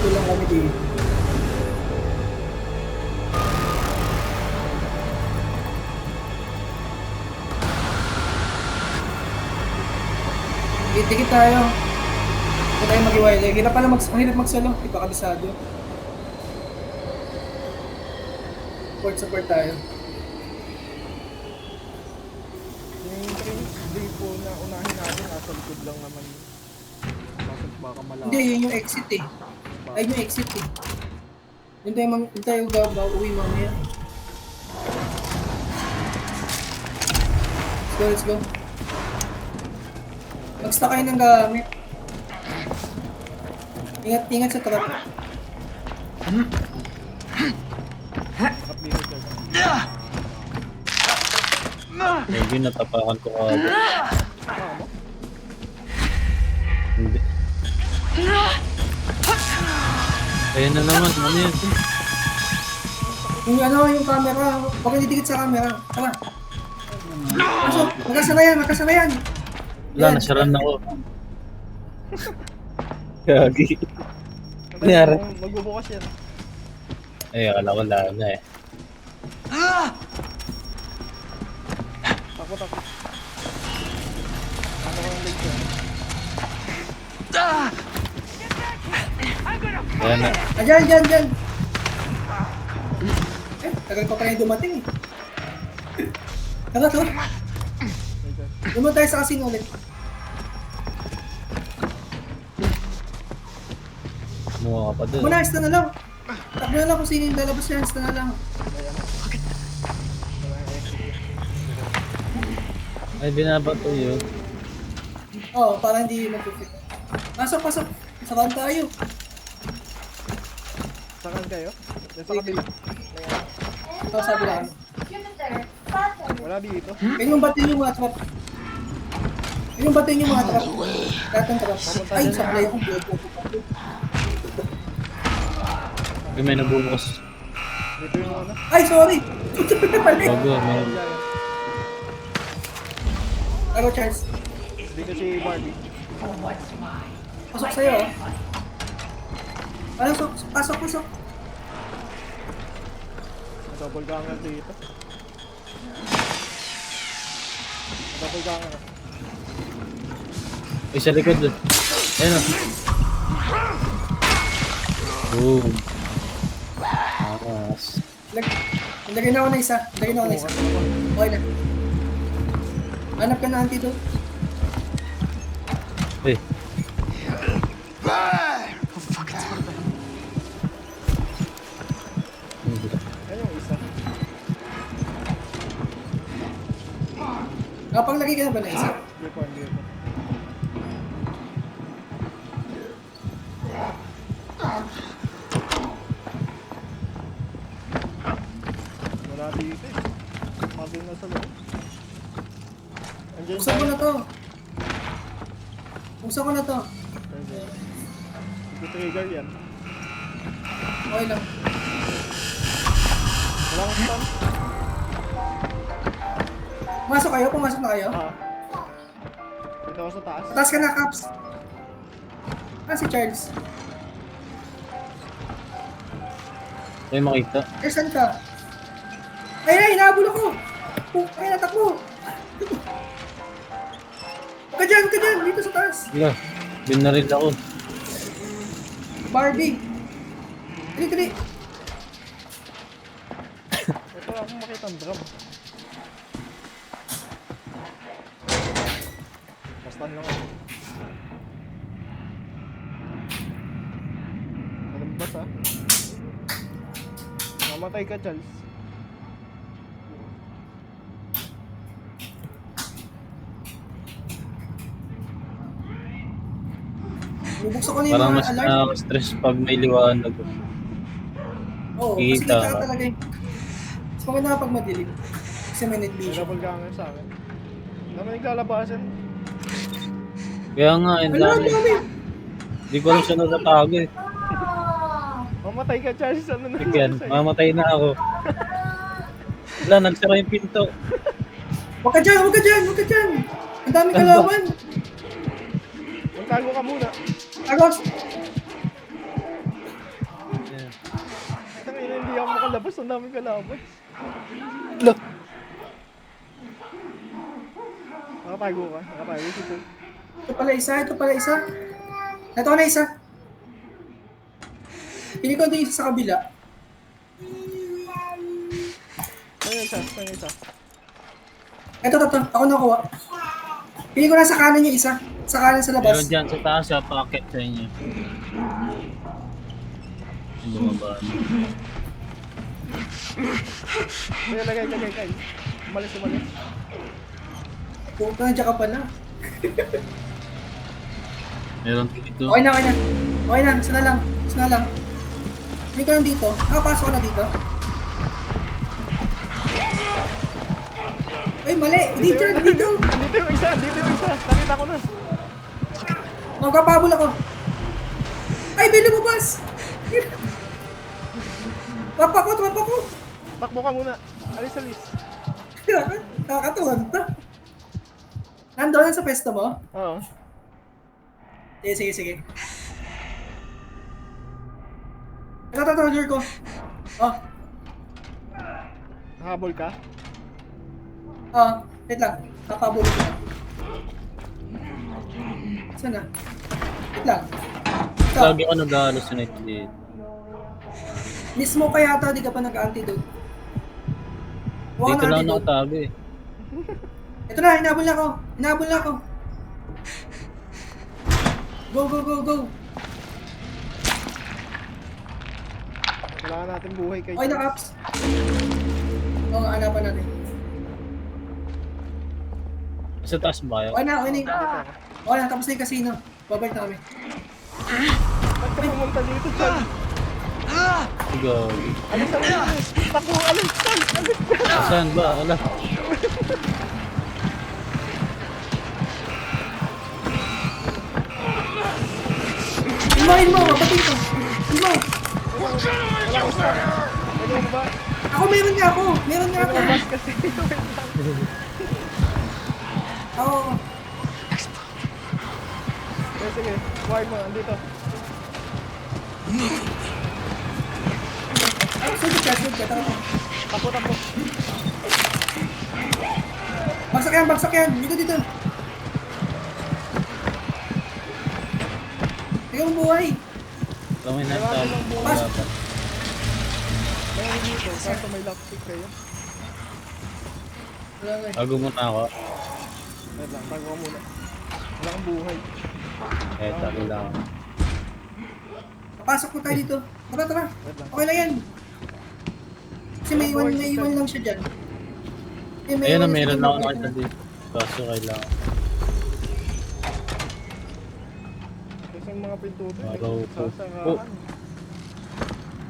Ito lang kami dito. Dikit tayo. Hindi tayo mag-iwalay. Hirap pala ang hirap magsalo. Ito kabisado. Support tayo. Yung train po na unahin natin, nasa likod lang naman. Kaso baka malakas. Hindi, yun yung exit eh. Ay, yung exit eh. Yun tayo uwi mamaya. Let's go. Mag-stack kayo ng gamit. Ingat sa trap. Up dito, sir. Medyo natapakan ko agad. Ah, mo? Hindi. Ayun na naman, ano yan? Yung camera. Huwag kang didikit sa camera. Tama. Pasok. Magkasanayan. Wala, nasyaran ako. Gagi. Nangyari? Magbubukas yan. Ay, akala ko lang na eh. Takot. Ano ko yung legs yan? Ayan na. Dyan. Tagal pa pala yung dumating eh. Tara. Legs yan. Dumaan tayo sa casino ulit. Kumuha ka pa dun. Muna, na lang. Takbo na lang kung sino yung lalabas yan. Na lang. Ay, binabato yun. Oo, para hindi mag-fit. Pasok. Sarahan tayo. Sakan kayo? Yan sa kabila. Ito, sabi lang. Wala dito. Yan yung batin yung mga trap. Yan yung batin yung mga trap. Lahat ng trap. Ay, sablay akong blood. Ay, may nabubukas. Dito yung ano. Ay, sorry! Mali. Bago, may... Ako, Charles. Dito si Barbie. Pasok sa'yo, oh. Pasok. Double ganger dito. Double ganger. Ay, sa likod dun. Ayun o. Boom. Aras. Lagay na ako na isa. Okay na. Hanap ka na antidote. Eh. Ayun yung isa. Nakapaglagay ka na ba na isa? Hindi po. Wala dito eh. Maging nasa loob. Andiyan Buksan ko na to. Trigger yan. Okay lang. Wala kang stun? Pumasok na kayo. Ah. Dito ako sa taas. Taas ka na, Caps. Si Charles. Ay, makita. Saan ka? Ay, hinahabol ako. Ay, natakbo. Huwag ka dyan. Dito sa taas. Wala. Binaril ako. Barbie. Dali. Ito akong makita ang drum. Bastan lang ako. Malambas ah. Mamatay ka, Charles. Bubuksan ko na yung Parang mga mas alarm. nakaka-stress pag may liwanag. Oo, kasi kita kita ka ka. talaga eh. Mas maganda kapag madilim. Kasi may night May vision. double ganger sa akin. Dami naglalabasan. Kaya nga, ang Ala, ang dami. dami! Hindi ko lang siya natatago eh. Mamatay ka, Charles. Ano na Yan, sa'yo? mamatay na ako. Wala, nagsara yung pinto. Huwag ka dyan! Huwag ka dyan! Huwag ka dyan! Ang dami kalaban! Magtago ka muna. Agos! Yan. Tangina, hindi ako makalabas. Ang daming kalaban. Look. Nakatago ka. Nakatago si Paul. Ito pala isa, ito pala isa. Ito ko na isa. Pili ko din isa sa kabila. Ano yung isa? Ano yung isa? Ito. Ako nakuha. Pili ko na sa kanan yung isa. Sa kanan sa labas. Meron dyan sa taas, siya paakit sa inyo. Yung bumaba. Kaya lagay. Umalis. Puta, nandiyan ka pala. Meron dito. Okay na. Okay na, isa na lang. Pili ko lang dito. Nakapasok ko na dito. Ay, mali! Dito! Dito yung isa. Nakita ko na. Magkapabol ako. Ay, may lumabas! Trapa ko! Takbo ka muna. Alis. Nakakatuwan to. Nandoon sa pwesto mo? Oo. Sige. Ito, roller ko. Oh, Nahabol ka? wait lang. Nakapabol ko na. Saan na? Wait lang. Ito, Lagi ako nag-hallucinate dito. mismo kaya ata, di ka pa nag-antidote. Huwag Dito ka lang na antidote. nakatago eh. Ito na, hinabol na ako. Go. Kailangan natin buhay kay Okay na, Caps. Oo, hanapan natin. Sa taas ba yun? Okay na yung... Okay na, tapos na yung casino. Babalik na kami. Ba't ka pumunta dito, Charles? Go. Alis. Takbo, alis. Saan ba? Wala. Ilmo, mabatid ko. Ilmo. Ano ba? Ako, meron nga ako. Lumabas kasi. Oo. Sige. Buhay mo. Andito. Sugod ka. Tara. Takbo. Bagsak yan. Dito. Ikaw ang buhay. Alam mo yung nagtago. Wala pa. Kaya dito. Kaso may lockpick kayo. Wala nga. Bago muna ako. Wait lang. Tago ka muna. Wala kang buhay. Eh, tago lang. Papasok mo tayo dito. Tara. Wait lang. Okay lang yan. Kasi may iwan lang siya dyan. Ayun na, meron ako nakita dito. Kaso kailangan. Kasi yung mga pintuto. Araw po. Sasarahan.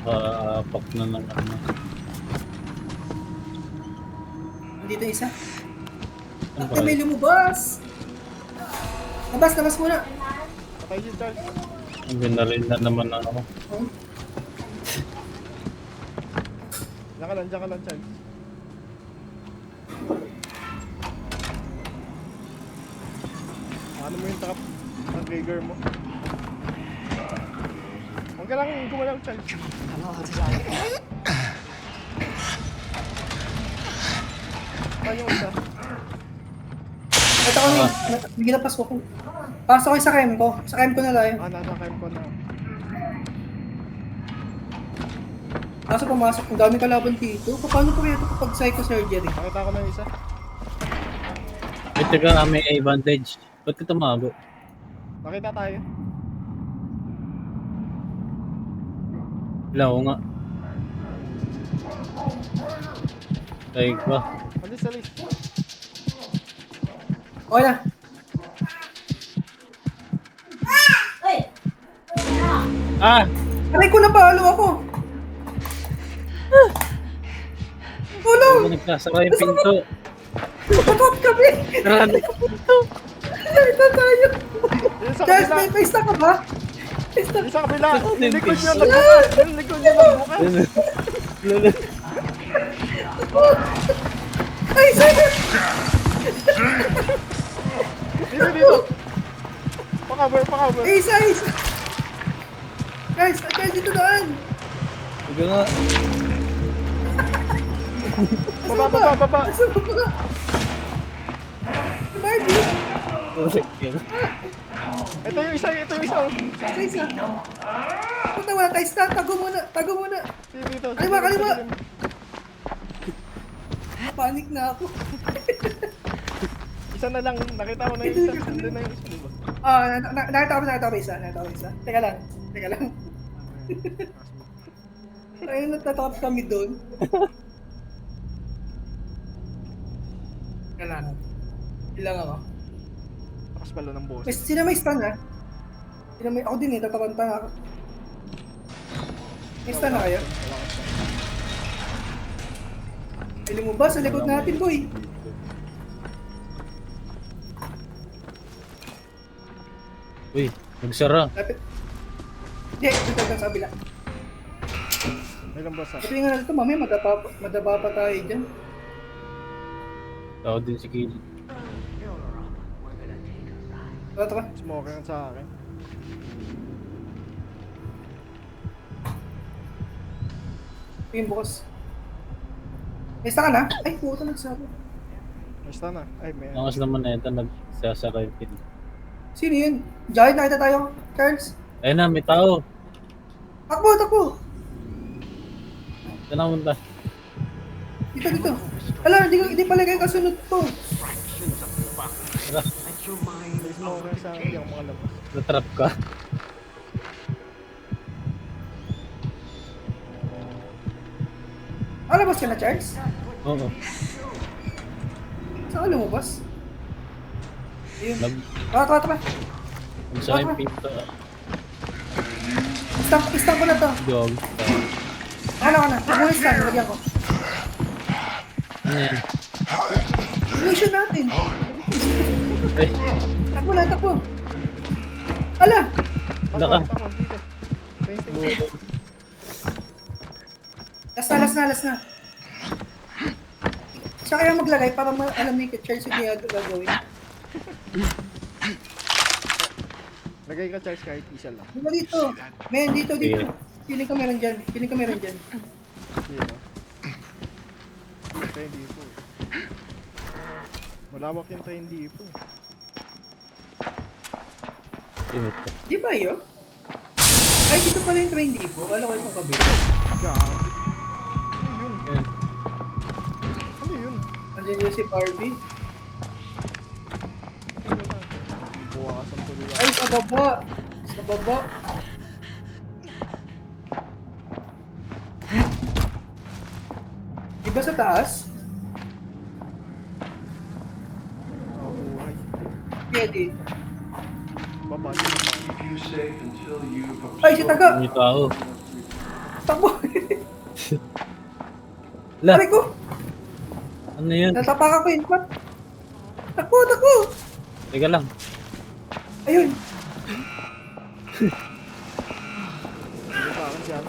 Kaapak na ng ano. Dito isa. Ano At may lumabas. Labas muna. Patay si Charles. Ang binaril na naman ako. Oh. Diyan ka lang, Charles. Ano mo yung trigger mo? Huwag ka lang gumalaw, Charles. Saan yung isa? Ito ko na. Hindi napasok ko. Pasok ko sa chem ko. Sa chem ko na lang. Nasa cam ko na. Kaso pumasok. Ang dami kalaban dito. Paano po kaya ito kapag psychosurgery? Nakita ko na yung isa. Ito ka, may advantage. Ba't ka tumago? Nakita tayo. Wala ko nga. Like ba? Alis. Okay na. Uy! Ah! Aray ko, napalo ako. Tulong! Ano nagsasara yung pinto? Patot kami! Sarado. Ito tayo! Yung sa Guys, kabila. may isa ka ba? May isa. Yung sa kabila. Ano Yung yung likod niya pinto? nagbukas. Yung likod niya nagbukas. Ay, sige! Dito, dito. Pakabar, pakabar. Ay, isa, isa! Guys, dito daan! Sige nga. Baba, baba, baba. Asa ba ba? Barbie! Correct yun. Ito yung isa, ito yung isa. Isa, isa. Punta wala tayo start. Tago muna, tago muna. Dito, dito. Kaliwa, kaliwa. Panik na ako. Isa na lang. Nakita ko na yung isa. Nandun na yung isa, diba? Nakita ko isa. Teka lang. Ayun, natatakot kami doon. Teka lang. Ilang ako. Takas pala ng boss. Sino may stun ha? Ako din eh, tatakanta nga ako. May stun na kayo? Piling mo ba sa likod natin, boy? Uy, nagsara. Lapit. Hindi, dito lang sa kabila. May lang boss, ah. Ito yung nga nito, mamaya madaba pa tayo dyan. Tao din si Kili. Ito ka. Smoker sa akin. Ito yung bukas. May isa ka na? Ay, puto nagsabi. May stun na. Ay, may... Angas naman na ito, nagsasara yung pinto. Sino yun? Giant, nakita tayo, Charles. Ayun na, may tao. Takbo! Saan na punta? Dito. Ala, hindi pala kayo kasunod to. Tara, May smoker sa akin. Hindi ako makalabas. natrap ka. Alabas ka na, Charles? Oo. Saan ka lumabas? Ayun. Tara. Nagsara yung pinto. Istamp ko na to. Dog. Ano ka na? Muna stand, lagyan ko. Ano yan? Mission natin. Eh, Takbo. Ala! wala ka. Ako, dito. Dito. Last na. Siya kaya maglagay para alam ni Charles yung gagawin. Lagay ka, Charles, kahit isa lang. Diba dito? Men, dito. Sige. Feeling ko meron dyan. Dito. Train depot. Malawak yung train depot. Init ka. Di ba yun? Ay, dito pala yung train depot. Wala ko yung kabila. Gabi. Ayun. Ano yun? Andiyan yung si Barbie. Buwakas ang tuloy. Ay, sa baba. Di ba sa taas? Buhay. Pwede. Baba siya naman. Ay, si Taga! May tao. Takbo! La, Aray ko! ano yun? Natapakan ko yun. Takbo! Teka lang. Ayun! Sige pa akin dyan.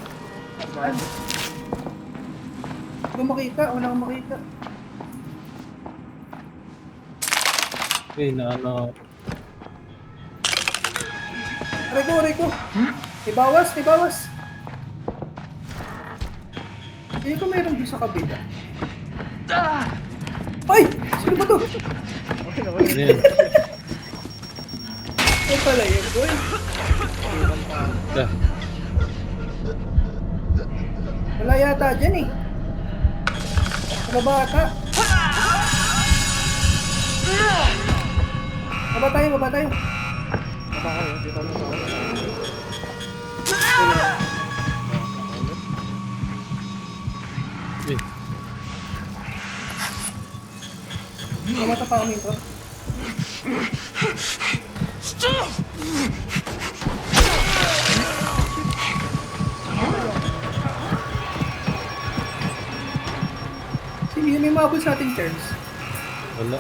Hindi ko makita. Wala akong makita. Uy, na ano. Aray ko! May bawas! Hindi ko meron doon sa kabila. Ay! Sino ba to? Okay naman. Ano yun? Ay pala yun, boy. La, Wala yata dyan eh. Baba ata. Baba tayo. Baba kayo. Dito mo sa akin. uy. Mamata pa kami ito. may mabul sa ating terms. Wala.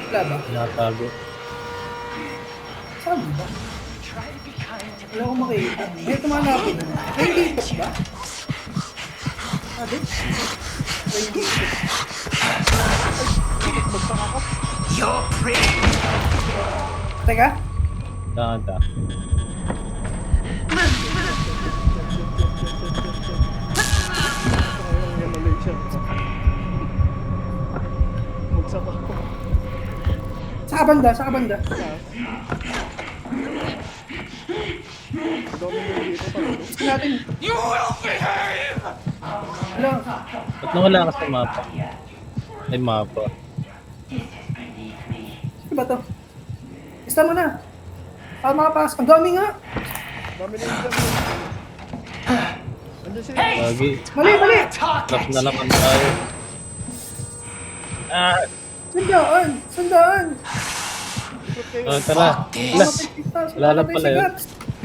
Wala ba? Natago. Saan ba? Try to be kind to Wala akong makikita. May tumanapin. May hipok ba? Sabi? May hipok. You're pretty. Teka. Nata. Yung Malaysia. Magsak ako. Sa kabanda, sa kabanda. Dami mo dito pa. Gusto natin. You will behave. Wala. Ba't nawala ka sa mapa? Ay, mapa. Ano ba to? Basta mo na. Para makapasok. Ang dami nga. Dami na yung dyan. Andiyan sila. Lagi. Mali, mali. Trap na naman tayo. Ah! Sandaan. Sandaan. Ikot kayo. Oh, tara. Wala. Wala lang pala yun.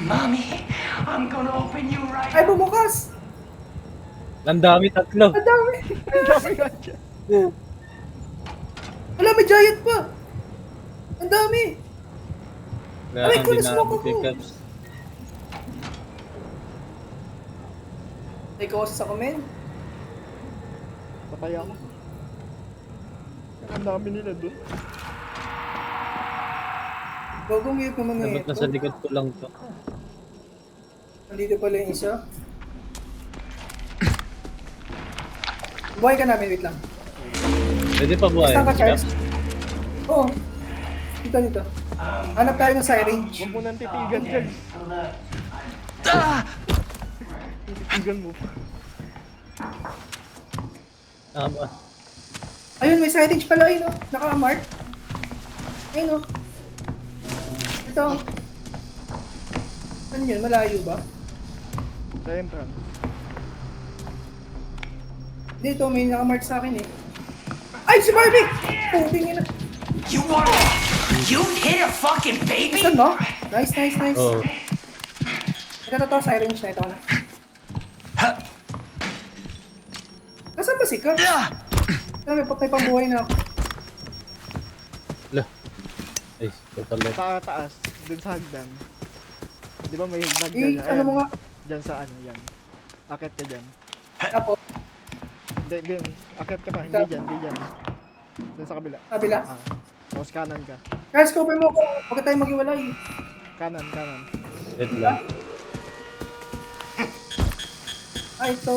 Mommy, I'm gonna open you right. Ay, bumukas. Ang dami, tatlo. Ang dami. Dami nga dyan. Wala, may giant pa. Ang dami. Kaya Aray, hindi kulis na mo ako. pickups. May causes ako, men. Patay ako. Ang dami nila dun. Gogong yun naman na Dapat nasa likod ko lang to. Nandito pala yung isa. Buhay ka namin, wait lang. Pwede pa buhay. Saan ka, Charles? Oo. Dito, dito. Hanap tayo ng syringe. Huwag mo nang titigan dyan. Titigan mo. Tama. Ayun, may syringe pala, ayun o. Naka-mark. Ayun o. Ito. Ano yun? Malayo ba? Sa entrance. Dito, may naka-mark sa akin eh. Ay, si Barbie! Puting ina. You want? You hit a fucking baby? Saan mo? Nice, nice, nice. Oh. Ito to, syringe na ito na. Nasaan ba si Kat? May pambuhay na ako. Lah. Ay, total left. Sa taas. Dun sa hagdan. Di ba may hagdan Eh, dyan? ano mo nga? Dyan sa ano, yan. Akit ka dyan. Apo, Hindi, dyan. Akit ka pa. Hindi dyan, hindi dyan. Dyan sa kabila. kabila. Ah. Tapos kanan ka. Guys, cover mo ko. Huwag tayo maghiwalay. Kanan, kanan. Wait lang. Ah, ito.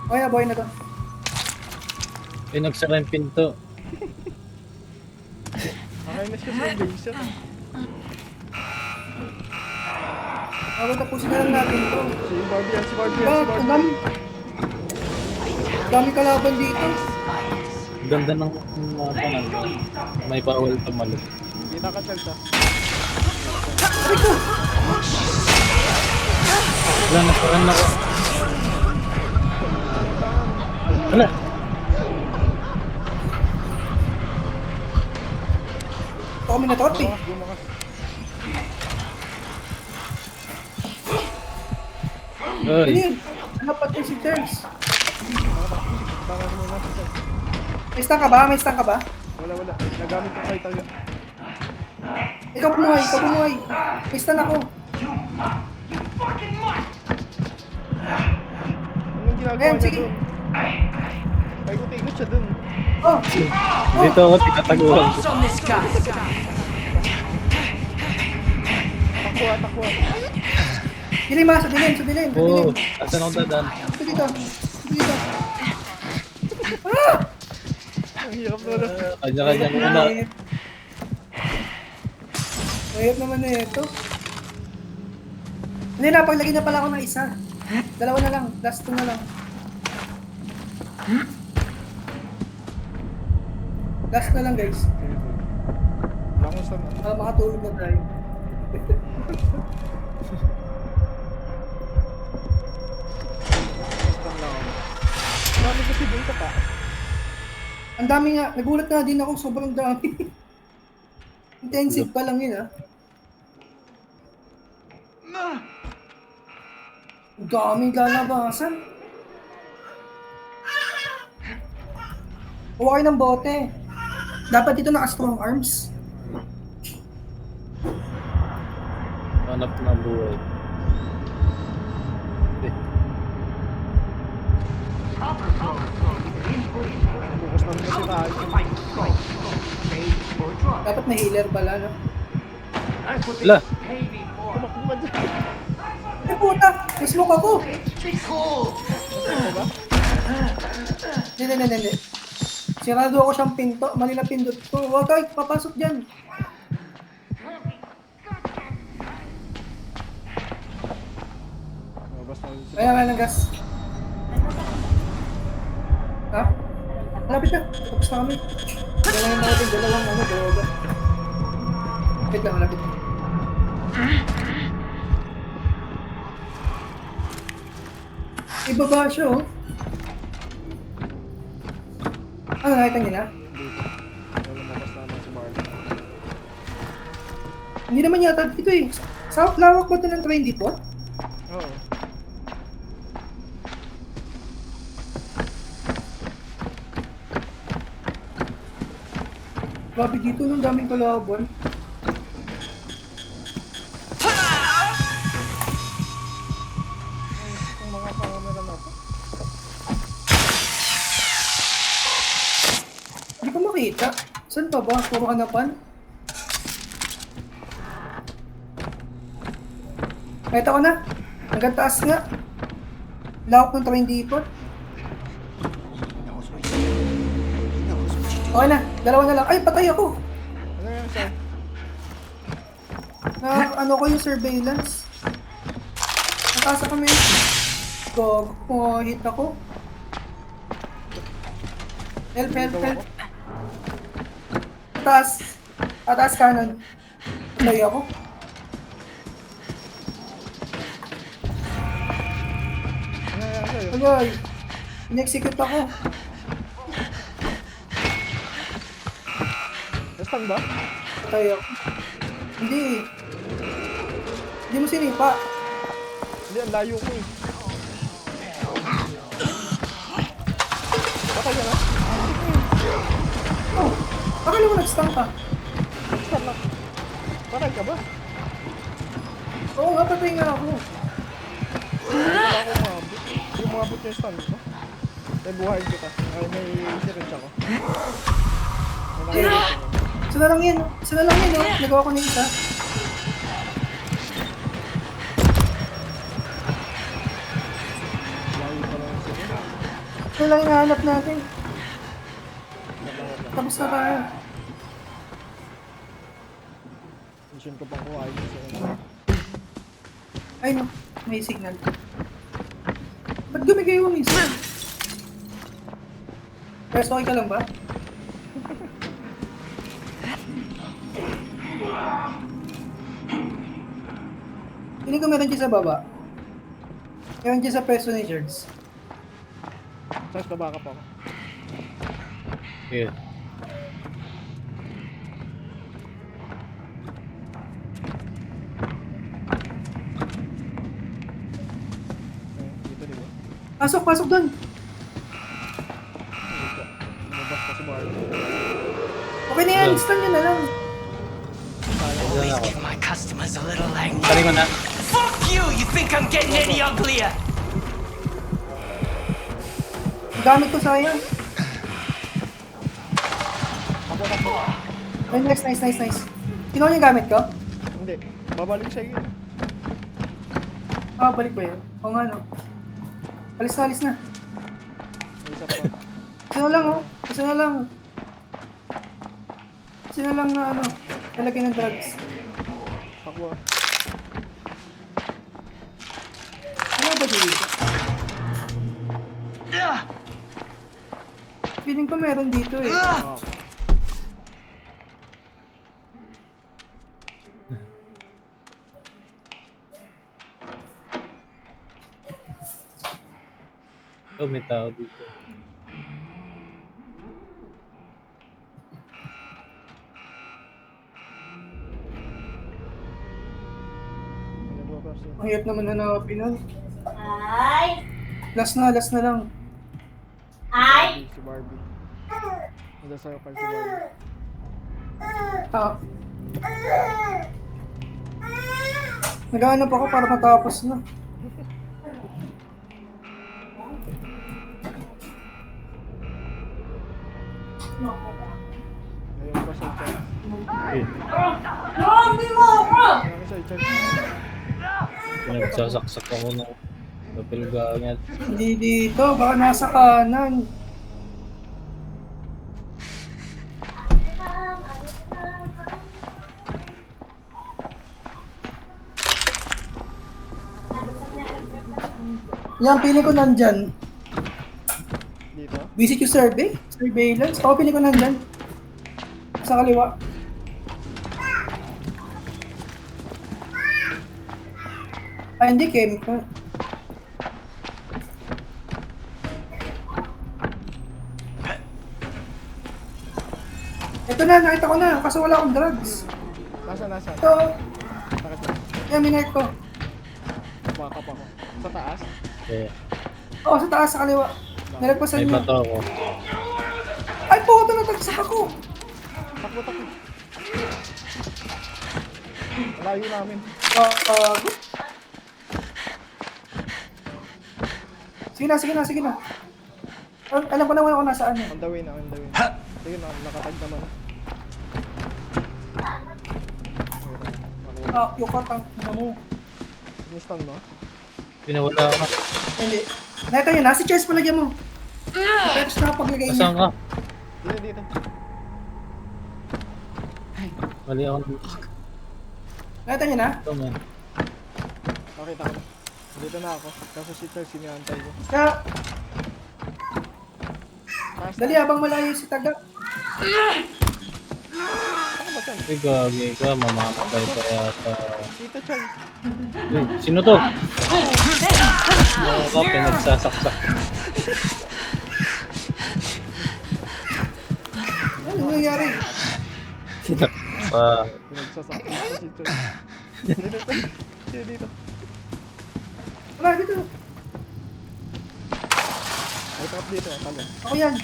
Okay na, buhay na to. Ay, nagsara yung pinto. Nakainis kasi yung Jason. Ako tapusin na lang natin to. Si Barbie yan, si Barbie yan, Diba, si ang Barbie. dami. Dami kalaban dito. Ang ganda ng mapa na. May bawal tumalog. Kita ka, Charles, ah. Aray ko! Wala, nasaran ako. Wala. Ito kami na torte. Bumakas. Ano Ay, yun? Ano pa si Charles? Baka mo na siya. May stun ka ba? May stun ka ba? Wala, wala. Nagamit ko kayo tayo. Ikaw bumuhay, ikaw bumuhay. May stun ako. Anong ginagawa Ayan, niya sige. dun? Ay, ikot siya dun. Oh! dito ako tinataguan. Bombs on this guy. Takwa, takwa. Dilim ha, sa dilim, sa dilim, sa Oo, dilim. asan ako dadaan? Ito dito, ito dito. Ah! Ang hirap na wala. Kanya-kanya muna. Mahirap naman na ito. Hindi, napaglagay na pala ako ng isa. Dalawa na lang, last two na lang. Last na lang guys. Wala akong stun. Para makatulog na tayo. Stun lang ako. Marami kasi dun ka pa. Ang dami nga, nagulat na din ako, sobrang dami. Intensive pa lang yun ah. Ang daming lalabasan. Huwag kayo ng bote. Dapat dito naka-strong arms. Hanap na buhay. Eh, Bukas namin kasi tayo. Dapat may healer pala, no? Wala. Tumakbo ka dyan. Eh puta! May smoke ako! Hindi. Sirado ako siyang pinto. Mali na pindot ko. Huwag kayo papasok dyan. Labas na ulit sila. Kaya ng gas. Ha? Malapit na. Tapos na kami. Dalawang natin. Dalawa. Wait lang, malapit na. Ibaba siya, oh. Ano, nakita niyo na? Lumabas namin si Marlon. Hindi naman yata dito eh. Sa lawak ba ito ng train depot? Oo. Grabe dito nung daming kalaban. Yung mga pangamera na to. Hindi ko makita. Saan pa ba? Puro hanapan? Nakita ko na. Hanggang taas nga. Lawak ng train depot. Okay na. Dalawa na lang. Ay, patay ako. Ano yan, Sam? Na ano ko yung surveillance. Natasa kami. Go. Hit ako. Help. Taas kanan. Patay ako. Ano yan sa'yo? Agay. In-execute ako. Nastang ba? Patay ako. Hindi. Hindi mo sinipa. Hindi, ang layo ko eh. Patay ka na? Oh, akala mo nag-stun ka. Nastang na. Patay ka ba? Oo nga, patay nga ako. Wala akong umabot. Yung umabot yung stand ko. May buhayin kita. Ay, may syringe ako. May nakikita ko. Isa na lang yan, oh. Nagawa ko na isa. Layo pa lang yung syringe. Ito lang hinahanap natin. Tapos na tayo. Mission ko pang kuhain yung syringe. Ay no, may signal. Ba't gumigay mo minsan? Pwes, okay ka lang ba? Hindi ko meron dyan sa baba. Meron dyan sa pwesto ni Jerds. Tapos nabaka pa ako. Sige. Dito, di ba? Pasok doon. Dito. Lumabas pa si Marlon. Okay na yan, stun nyo na lang. Always give my customers a little like me. Pari mo na. Fuck you! You think I'm getting any uglier? Ang gamit ko sayang. Ay, nice. Kinuha niyo yung gamit ko? Hindi. Babalik siya yun. Ah, balik ba yun? Oo nga no. Alis na. May isa pa. Isa na lang na ano, lalagyan ng drugs. Takbo. Ano ba dito? Feeling ko meron dito eh. Ah. Oh, may tao dito. Nagwa pa Crossing. Ang hirap naman hanapin nun. Ay. Last na lang. Ay. Si Barbie. Nasa circle si Barbie. Ah. Naghahanap ako para matapos na. Ayun pa sa chat. Eh, Grabe mo ako! Ayun sa chat. Pinagsasaksak ako ng kapilgangat. Hindi dito, baka nasa kanan. Yan, pili ko nandyan. Dito. Visit yung survey? Surveillance? Oo, pili ko nandyan. Sa kaliwa. Ah, hindi, chemical. Ito na, nakita ko na. Kaso wala akong drugs. Nasa. Ito, Bakit ba? yan, minahit ko. Bakap ako. Sa taas. Eh, Oo, sa taas, sa kaliwa. Nalagpasan may niyo. bato ako. Ay, puto na tagsak ako. Takbo. Layo namin. Sige na. Alam ko naman ako nasaan eh. On the way na. Sige na, nakatag naman. Yung katang na mo. Sinistan mo? Pinawala ako. Hindi. Nakita niyo na, si Chess palagyan mo. Pero sa nakapaglagay niya. Nasaan ka? Dito. Mali ako. Nakita niyo na? Ito man. Nakita ko na. Dito na ako. Kaso si Charles sinihantay ko. Kaya, Taas dali habang malayo si Taga. Ano ba Charles? Uy, gagi ka. Mamamatay pa yata. Dito Charles. Uy, sino to? Ano ka? Pinagsasaksak. Ano nangyayari? Pa. Pinagsasakit ko si Charles. Dito. Wala, dito. Ay, takap dito. Talo. Ako yan.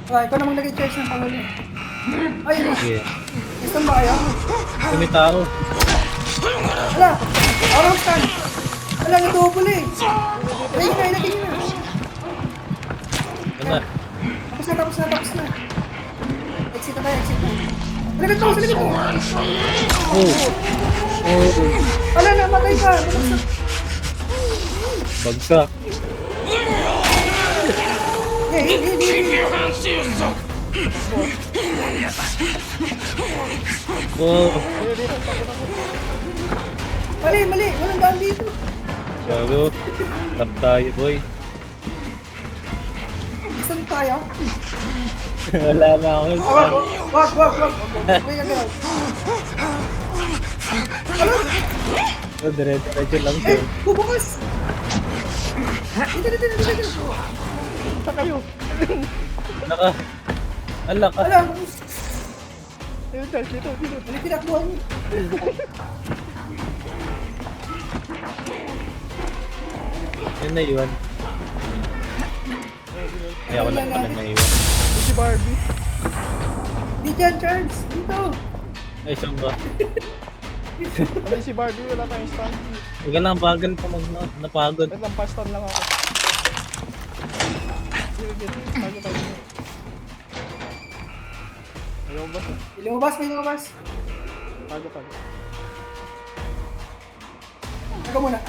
Ikaw na maglagay Chess ng pangulo. Ay, ano? Sige. Istan ba kayo? May tao. Wala! Orang stand! Wala, natubol eh! Ilagay na! Ano na? Tapos na! Exit na! Salagad mo! Oh. Wala na, matay ka! Bumagsak. Bagsak. Oh. Mali! Walang daan dito! Gago. Tap tayo, boy. Isang tayo? Wala na ako. Wag! May gagawin. Oh, diretso lang siya. Bubukas! Dito! Sa kayo. Naka. Ala ka. Wala! Ayun Charles. Dito. Mali tinakbuhan niyo. Yun na yun. Kaya wala ka na naiwan. Ito si Barbie. Di dyan, Charles! Dito! Ay, saan ba? Ano si Barbie? Wala tayong stand. Huwag ka lang bagal pa napagod. Wait lang, pa-stand lang ako. Sige. Tago. Ayaw ba? May lumabas! Tago. Taga muna.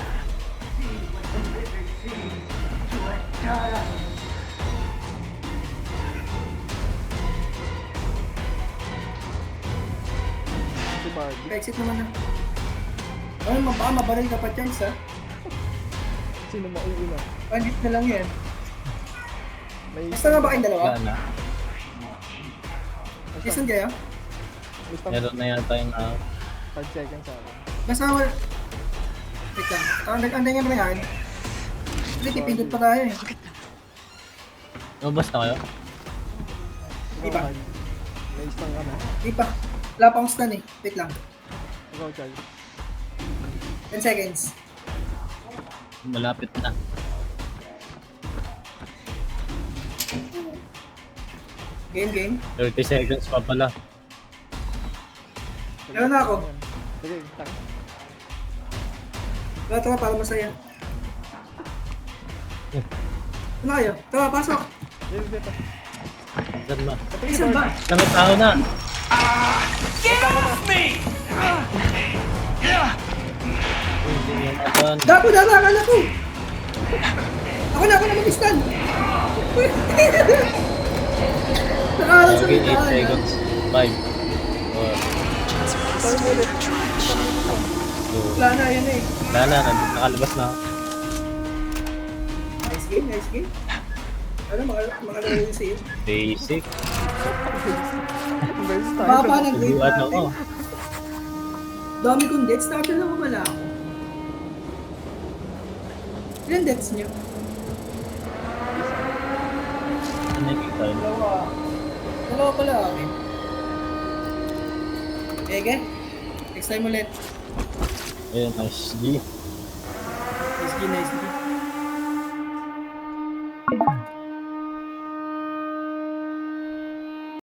Si Barbie. Exit naman na. Ay, baka mabaril ka pa, Charles, ha? Sino mauuna? Pandit na lang yan. May Basta na ba kayong dalawa? Wala na. Listen kayo? Basta Meron na yata yung 5 seconds ako. Nasa wala. Wait lang. Anday nga naman yan. Hindi, pipindot pa tayo eh. Lumabas na kayo? Di ba? May isang ano. Di pa. Wala pa akong stun eh. Wait lang. Ikaw, Chal. 10 seconds. Malapit na. Game. 30 seconds pa pala. Meron na ako. Sige, tara. Tara, para masaya. Ano kayo? Tara, pasok. Dito. Saan ba? Isan ba? May tao na. Hindi yan aban. Dapo na, akala ko. Ako na mag-stun. Nakaaral sa Okay, 8 litaan. seconds. 5. 4. 2. Wala na, yun eh. Wala na, nakalabas na ako. Nice game. Ano, makalaro yung save. Basic. Best time. Baba ng grade Tuluan ako. natin. Dami kong deaths, starter lang wala ako. Ilan deaths niyo? Ano nakikita yun? Dalawa pala akin. Ege, next time ulit. Ayun, nice G. Nice game.